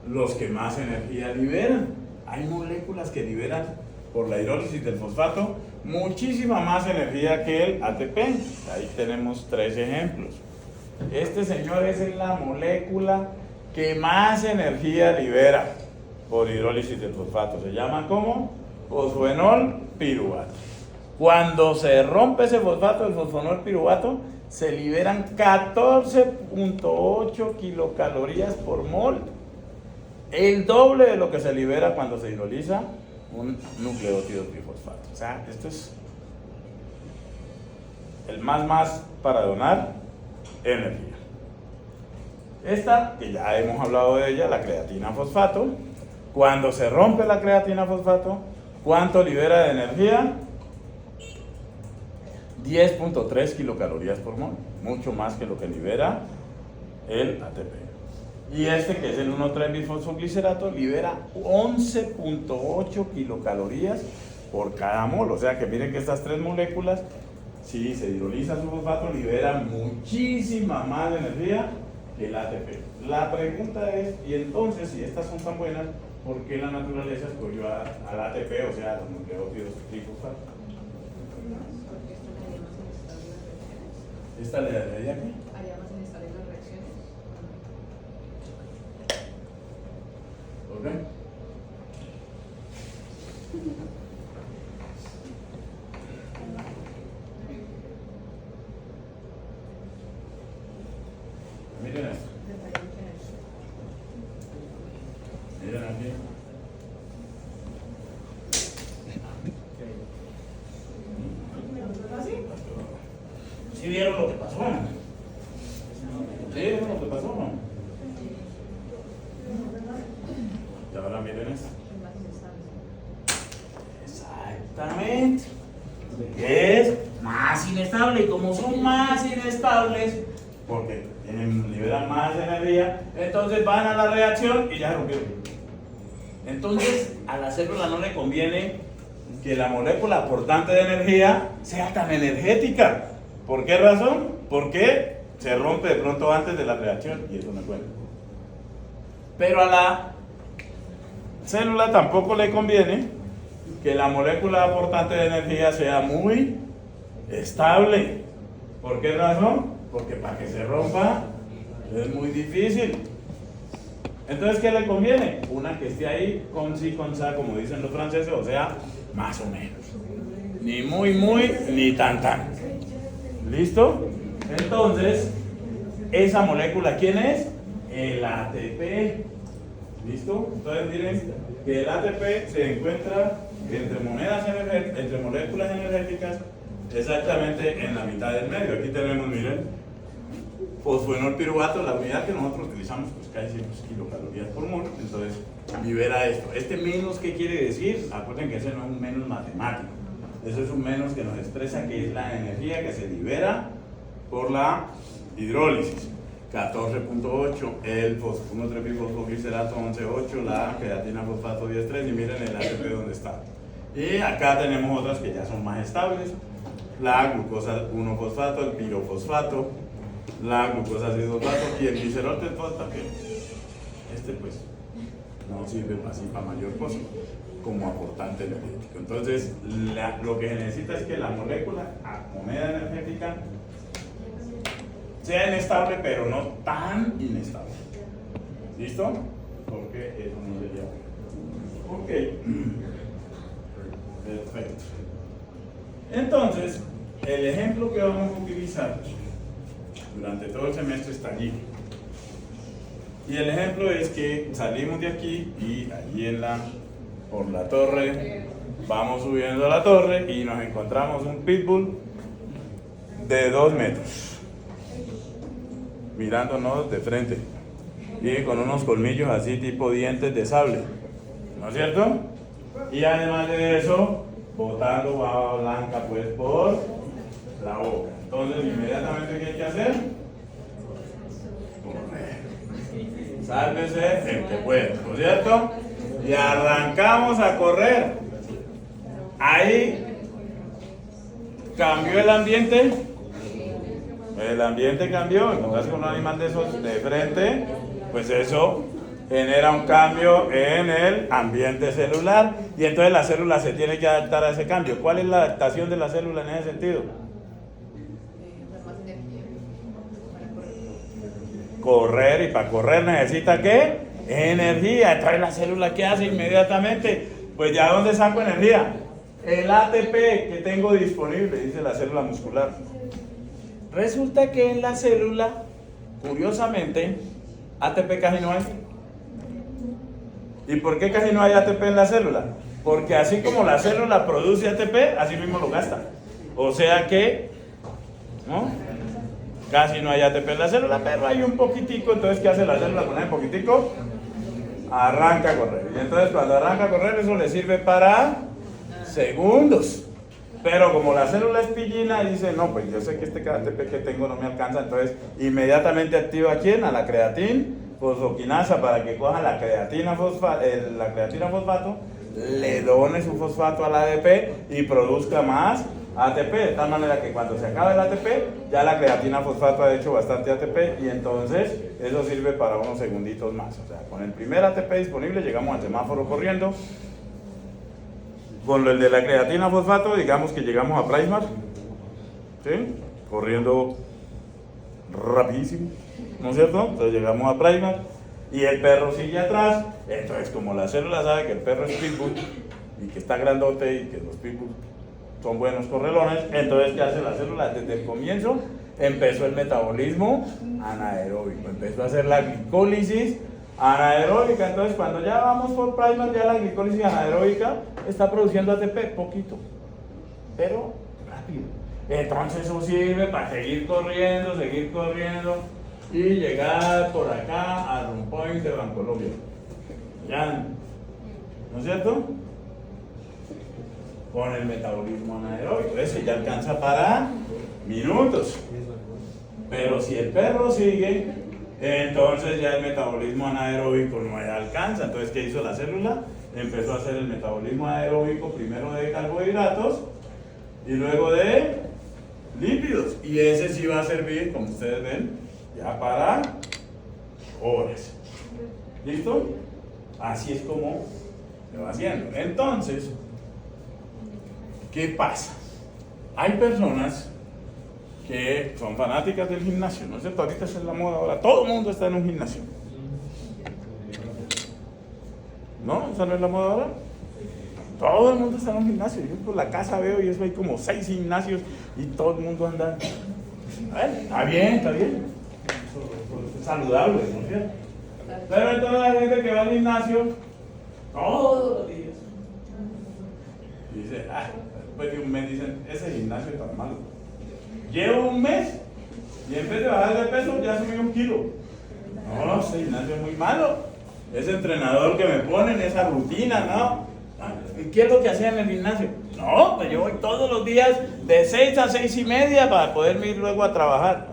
Speaker 1: los que más energía liberan. Hay moléculas que liberan por la hidrólisis del fosfato muchísima más energía que el ATP. Ahí tenemos 3 ejemplos. Este señor es la molécula que más energía libera por hidrólisis del fosfato. Se llama ¿cómo? Fosfenol piruvato. Cuando se rompe ese fosfato, el fosfenol piruvato, se liberan 14.8 kilocalorías por mol. El doble de lo que se libera cuando se hidroliza un nucleótido trifosfato. O sea, esto es el más para donar energía. Esta, que ya hemos hablado de ella, la creatina fosfato. Cuando se rompe la creatina fosfato, ¿cuánto libera de energía? 10.3 kilocalorías por mol, mucho más que lo que libera el ATP. Y este, que es el 1,3-bifosfoglicerato, libera 11.8 kilocalorías por cada mol. O sea que miren que estas 3 moléculas, si se hidroliza su fosfato, liberan muchísima más energía que el ATP. La pregunta es, y entonces, si estas son tan buenas, ¿por qué la naturaleza escogió al ATP, o sea, a los nucleótidos trifosfatos? ¿Esta le daría qué?
Speaker 3: ¿Haría más inestables las reacciones?
Speaker 1: ¿Por qué? Miren esto. Miren aquí. ¿Sí vieron lo que pasó? ¿Sí vieron lo que pasó? Y ahora miren esto. Exactamente. Es más inestable, y como son más inestables, porque liberan más energía, entonces van a la reacción y ya rompieron. Entonces, a la célula no le conviene que la molécula aportante de energía sea tan energética. ¿Por qué razón? Porque se rompe de pronto antes de la reacción y eso no cuenta. Pero a la célula tampoco le conviene que la molécula aportante de energía sea muy estable. ¿Por qué razón? Porque para que se rompa es muy difícil. Entonces, ¿qué le conviene? Una que esté ahí con sí, con sa, como dicen los franceses, o sea, más o menos. Ni muy, ni tan. ¿Listo? Entonces, esa molécula, ¿quién es? El ATP. ¿Listo? Entonces, miren que el ATP se encuentra entre moléculas energéticas exactamente en la mitad del medio. Aquí tenemos, miren, fosfenol piruvato, la unidad que nosotros utilizamos, pues casi 100 kilocalorías por mol, entonces libera esto. Este menos, ¿qué quiere decir? Acuérdense que ese no es un menos matemático, eso es un menos que nos expresa que es la energía que se libera por la hidrólisis. 14.8, el 1,3-bifosfoglicerato 11.8, la creatina fosfato 10.3, y miren el ATP donde está. Y acá tenemos otras que ya son más estables, la glucosa 1-fosfato, el pirofosfato, la glucosa 6-fosfato y el glicerol fosfato, que este pues no sirve así para mayor cosa como aportante energético. Entonces lo que se necesita es que la molécula a moneda energética sea inestable, pero no tan inestable. ¿Listo? Porque eso no sería bueno. Ok. Perfecto. Entonces, el ejemplo que vamos a utilizar durante todo el semestre está allí. Y el ejemplo es que salimos de aquí y allí en la por la torre, vamos subiendo la torre y nos encontramos un pitbull de 2 metros, mirándonos de frente y con unos colmillos así tipo dientes de sable, ¿no es cierto? Y además de eso, botando baba blanca pues por la boca. Entonces inmediatamente ¿qué hay que hacer? Correr. Sálvese el que pueda, ¿no es cierto? Y arrancamos a correr. Ahí cambió el ambiente. El ambiente cambió. Entonces con un animal de esos de frente, pues eso genera un cambio en el ambiente celular. Y entonces la célula se tiene que adaptar a ese cambio. ¿Cuál es la adaptación de la célula en ese sentido?
Speaker 3: Más energía para correr.
Speaker 1: Correr, y para correr necesita ¿qué? Energía. Entonces la célula ¿qué hace inmediatamente? Pues ya ¿dónde saco energía? El ATP que tengo disponible, dice la célula muscular. Resulta que en la célula, curiosamente, ATP casi no hay. ¿Y por qué casi no hay ATP en la célula? Porque así como la célula produce ATP, así mismo lo gasta. O sea que, ¿no? Casi no hay ATP en la célula, pero hay un poquitico. Entonces, ¿qué hace la célula con ese poquitico? Arranca a correr. Y entonces cuando arranca a correr, eso le sirve para segundos. Pero como la célula es pillina, dice, no, pues yo sé que este ATP que tengo no me alcanza. Entonces, inmediatamente activa ¿a quién? A la creatina fosfoquinasa para que coja la creatina fosfato, le done su fosfato al ADP y produzca más ATP, de tal manera que cuando se acabe el ATP, ya la creatina fosfato ha hecho bastante ATP y entonces eso sirve para unos segunditos más. O sea, con el primer ATP disponible llegamos al semáforo corriendo. Con el de la creatina fosfato, digamos que llegamos a Prismar, ¿sí? Corriendo rapidísimo, ¿no es cierto? Entonces llegamos a Prismar y el perro sigue atrás. Entonces, como la célula sabe que el perro es pitbull y que está grandote y que los pitbulls son buenos correlones, entonces ¿qué hace la célula? Desde el comienzo empezó el metabolismo anaeróbico, empezó a hacer la glicólisis anaeróbica. Entonces cuando ya vamos por Prismar, ya la glicólisis anaeróbica está produciendo ATP, poquito, pero rápido. Entonces eso sirve para seguir corriendo y llegar por acá a Run Point de Bancolombia. Ya, ¿no es cierto? Con el metabolismo anaeróbico, ese ya alcanza para minutos. Pero si el perro sigue, entonces ya el metabolismo anaeróbico no alcanza. Entonces, ¿qué hizo la célula? Empezó a hacer el metabolismo anaeróbico primero de carbohidratos y luego de lípidos. Y ese sí va a servir, como ustedes ven, ya para horas. ¿Listo? Así es como se va haciendo. Entonces, ¿qué pasa? Hay personas que son fanáticas del gimnasio, ¿no es cierto? Ahorita esa es la moda ahora, todo el mundo está en un gimnasio. ¿No? ¿Esa no es la moda ahora? Todo el mundo está en un gimnasio. Yo por la casa veo y eso hay como 6 gimnasios y todo el mundo anda. A ver, está bien. Es saludable, ¿no es cierto? Pero entonces la gente que va al gimnasio todos los días y dice, después de un mes dicen, ese gimnasio está malo. Llevo un mes y en vez de bajar de peso ya subí 1 kilo. No, ese gimnasio es muy malo. Ese entrenador que me ponen, esa rutina, ¿no? ¿Qué es lo que hacía en el gimnasio? No, pues yo voy todos los días de 6 a 6 y media para poderme ir luego a trabajar.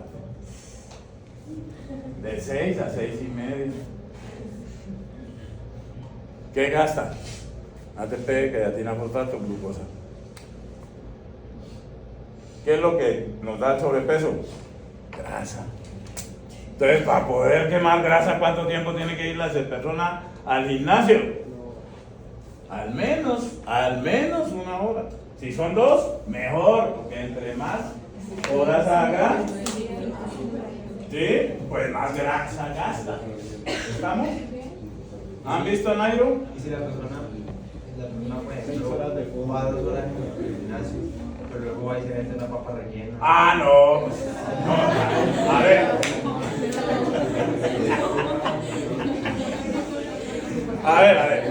Speaker 1: De 6 a 6 y media. ¿Qué gasta? ATP, creatina fosfato, glucosa. ¿Qué es lo que nos da el sobrepeso? Grasa. Entonces, para poder quemar grasa, ¿cuánto tiempo tiene que ir la persona al gimnasio? Al menos 1 hora. Si son 2, mejor, porque entre más horas haga, ¿sí? Pues más grasa gasta. ¿Estamos? ¿Han visto a Nairo?
Speaker 2: Y si la persona por ejemplo, va 2 horas en el gimnasio, pero luego va y se mete una papa rellena.
Speaker 1: Ah, no, pues, no. A ver. A ver.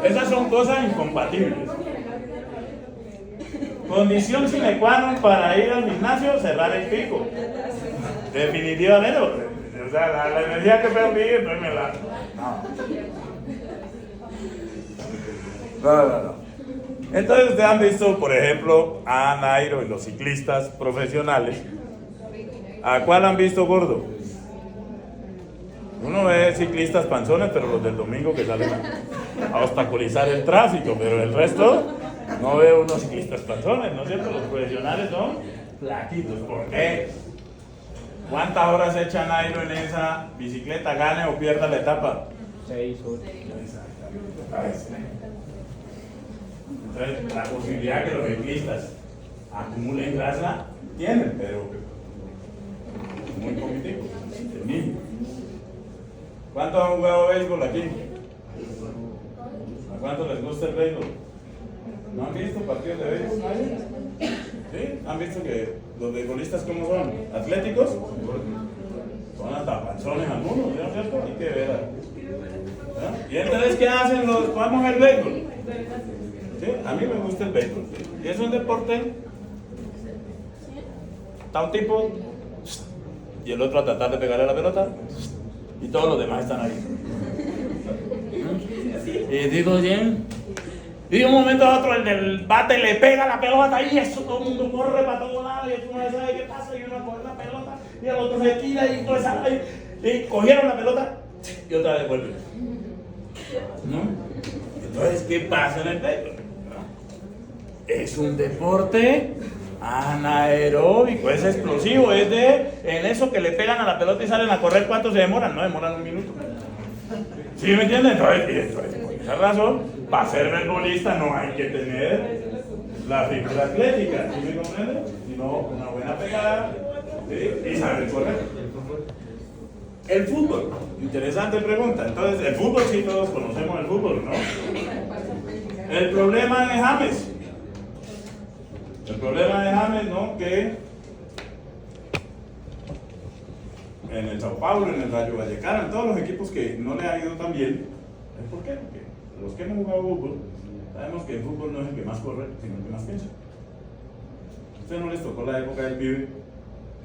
Speaker 1: Esas son cosas incompatibles. Condición sine qua non para ir al gimnasio, cerrar el pico. Definitivamente. O sea, la energía que perdí, no me la. No. Entonces ustedes han visto, por ejemplo, a Nairo y los ciclistas profesionales. ¿A cuál han visto gordo? Uno ve ciclistas panzones, pero los del domingo que salen a obstaculizar el tráfico, pero el resto no ve unos ciclistas panzones, ¿no es cierto? Los profesionales son flaquitos. ¿Por qué? ¿Cuántas horas echa Nairo en esa bicicleta? ¿Gane o pierda la etapa?
Speaker 4: 6 8.
Speaker 1: Entonces, la posibilidad que los ciclistas acumulen grasa tienen, pero muy poquitico, el mínimo. ¿Cuántos han jugado béisbol aquí? ¿A cuántos les gusta el béisbol? ¿No han visto partidos de béisbol? ¿Sí? ¿Han visto que los beisbolistas cómo son? ¿Atléticos? Son hasta panzones algunos, ¿no es cierto? Hay que ver. ¿No? ¿Y entonces qué hacen los que vamos al béisbol? ¿Sí? A mí me gusta el béisbol. ¿Sí? Y es un deporte. Está un tipo y el otro a tratar de pegarle a la pelota y todos los demás están ahí. Y digo bien. Y de un momento a otro el del bate le pega la pelota y eso todo el mundo corre para todos lados y uno no sabe qué pasa y uno coge la pelota y el otro se tira y todo eso y cogieron la pelota y otra vez vuelven. ¿No? Entonces, ¿qué pasa en el béisbol? Es un deporte anaeróbico, es explosivo, es en eso que le pegan a la pelota y salen a correr. ¿Cuánto se demoran? No demoran un minuto. ¿Sí me entienden? Entonces, por esa razón, para ser beisbolista no hay que tener la figura atlética, ¿sí me comprenden? Sino una buena pegada, ¿sí? Y saber correr. El fútbol, interesante pregunta. Entonces, el fútbol sí todos conocemos el fútbol, ¿no? El problema de James. El problema de James, ¿no? Que en el Sao Paulo, en el Rayo Vallecano, en todos los equipos que no le ha ido tan bien, ¿es por qué? Porque los que hemos jugado fútbol, sabemos que el fútbol no es el que más corre, sino el que más piensa. A usted no les tocó la época del pibe,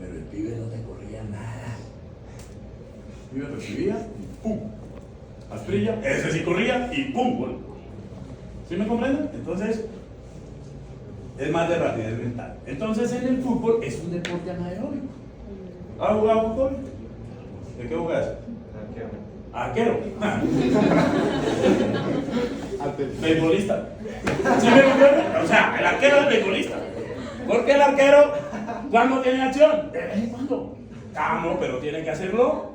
Speaker 1: pero el pibe no te corría nada. El pibe recibía y ¡pum! Astrilla, ese sí corría y ¡pum! Gol. ¿Sí me comprenden? Entonces, es más de rapidez mental. Entonces, en el fútbol es un deporte anaeróbico. ¿Has jugado fútbol? ¿De qué jugás? Arquero. Beisbolista. ¿Sí me entiendes? O sea, el arquero es beisbolista. Porque el arquero, ¿cuándo tiene acción? De vez en cuando. No, pero tiene que hacerlo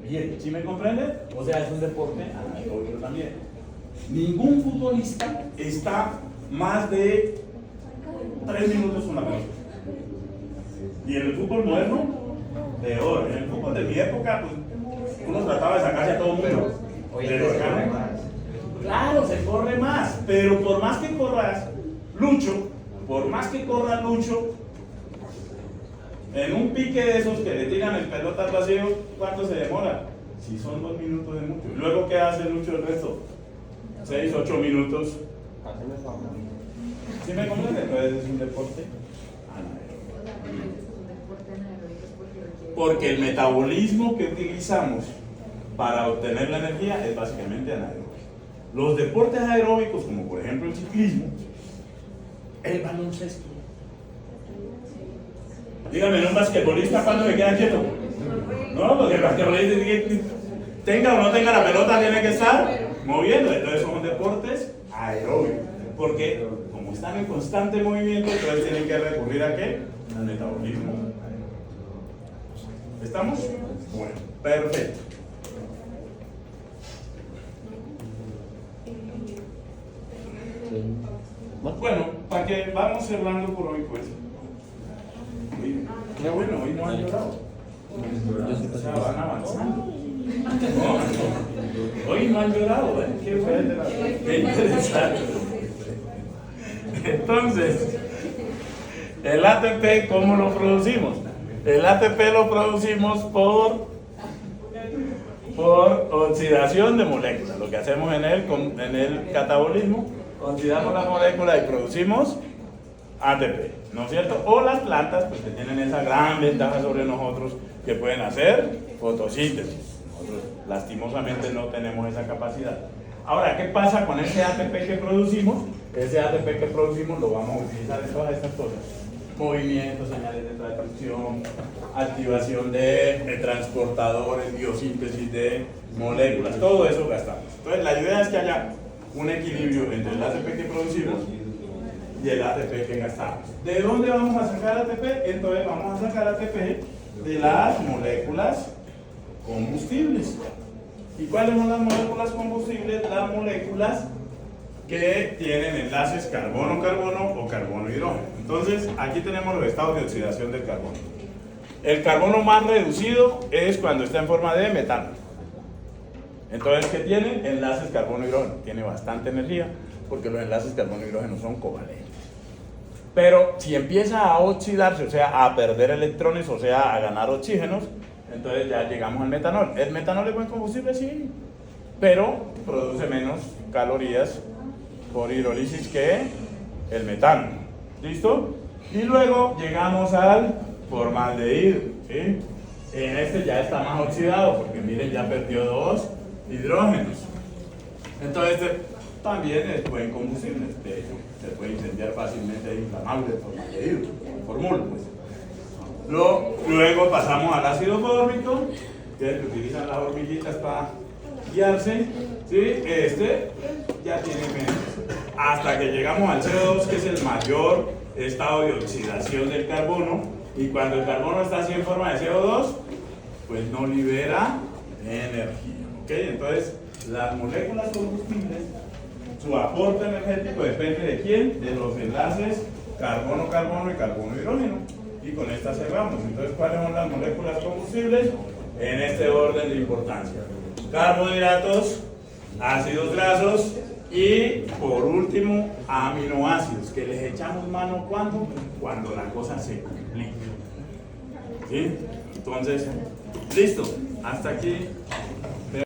Speaker 1: bien. ¿Sí me comprende? O sea, es un deporte anaeróbico también. Ningún futbolista está más de 3 minutos con la pelota. Y en el fútbol moderno, peor. En el fútbol de mi época, pues uno trataba de sacarse a todo el mundo. Pero acá, claro, se corre más. Pero por más que corras, Lucho, en un pique de esos que le tiran el pelota al vacío, ¿cuánto se demora? Si son 2 minutos de mucho. Luego, ¿qué hace Lucho el resto? 6, 8 minutos. ¿Sí me comprende? Entonces es un deporte anaeróbico. Porque el metabolismo que utilizamos para obtener la energía es básicamente anaeróbico. Los deportes aeróbicos, como por ejemplo el ciclismo, el baloncesto. Dígame, ¿un basquetbolista cuándo se queda quieto? No, porque el basquetbolista tenga o no tenga la pelota tiene que estar moviendo. Entonces son deportes aeróbicos. Porque como están en constante movimiento, entonces tienen que recurrir a ¿qué? Al metabolismo. ¿Estamos? Bueno, perfecto. Bueno, para que vamos cerrando por hoy, pues. Qué bueno, hoy no han llorado. O sea, van avanzando. No, hoy no han llorado, ¿eh? Qué bueno, qué interesante. Entonces, el ATP, ¿cómo lo producimos? El ATP lo producimos por por oxidación de moléculas. Lo que hacemos en el catabolismo, oxidamos la molécula y producimos ATP, ¿no es cierto? O las plantas, pues que tienen esa gran ventaja sobre nosotros, que pueden hacer fotosíntesis. Nosotros lastimosamente no tenemos esa capacidad. Ahora, ¿qué pasa con ese ATP que producimos? Ese ATP que producimos lo vamos a utilizar en todas estas cosas. Movimientos, señales de transcripción, activación de transportadores, biosíntesis de moléculas, todo eso gastamos. Entonces la idea es que haya un equilibrio entre el ATP que producimos y el ATP que gastamos. ¿De dónde vamos a sacar ATP? Entonces vamos a sacar ATP de las moléculas combustibles. ¿Y cuáles son las moléculas combustibles? Las moléculas que tienen enlaces carbono-carbono o carbono-hidrógeno. Entonces, aquí tenemos los estados de oxidación del carbono. El carbono más reducido es cuando está en forma de metano. Entonces, ¿qué tiene? Enlaces carbono-hidrógeno. Tiene bastante energía porque los enlaces carbono-hidrógeno son covalentes. Pero si empieza a oxidarse, o sea, a perder electrones, o sea, a ganar oxígenos, entonces ya llegamos al metanol. ¿El metanol es buen combustible? Sí, pero produce menos calorías por hidrólisis que el metano. ¿Listo? Y luego llegamos al formaldehído, ¿sí? En este ya está más oxidado porque miren, ya perdió 2 hidrógenos. Entonces este también es buen combustible. De hecho, se puede incendiar fácilmente, es inflamable el formaldehído, el formol, pues. Luego pasamos al ácido fórmico, que utilizan las hormiguitas para guiarse, ¿sí? Este ya tiene menos. Hasta que llegamos al CO2, que es el mayor estado de oxidación del carbono, y cuando el carbono está así en forma de CO2, pues no libera energía, ¿ok? Entonces, las moléculas combustibles, su aporte energético depende de quién, de los enlaces carbono-carbono y carbono-hidrógeno. Y con esta cerramos. Entonces, ¿cuáles son las moléculas combustibles? En este orden de importancia: carbohidratos, ácidos grasos y, por último, aminoácidos, que les echamos mano ¿cuándo? Cuando la cosa se complica. ¿Sí? Entonces, listo. Hasta aquí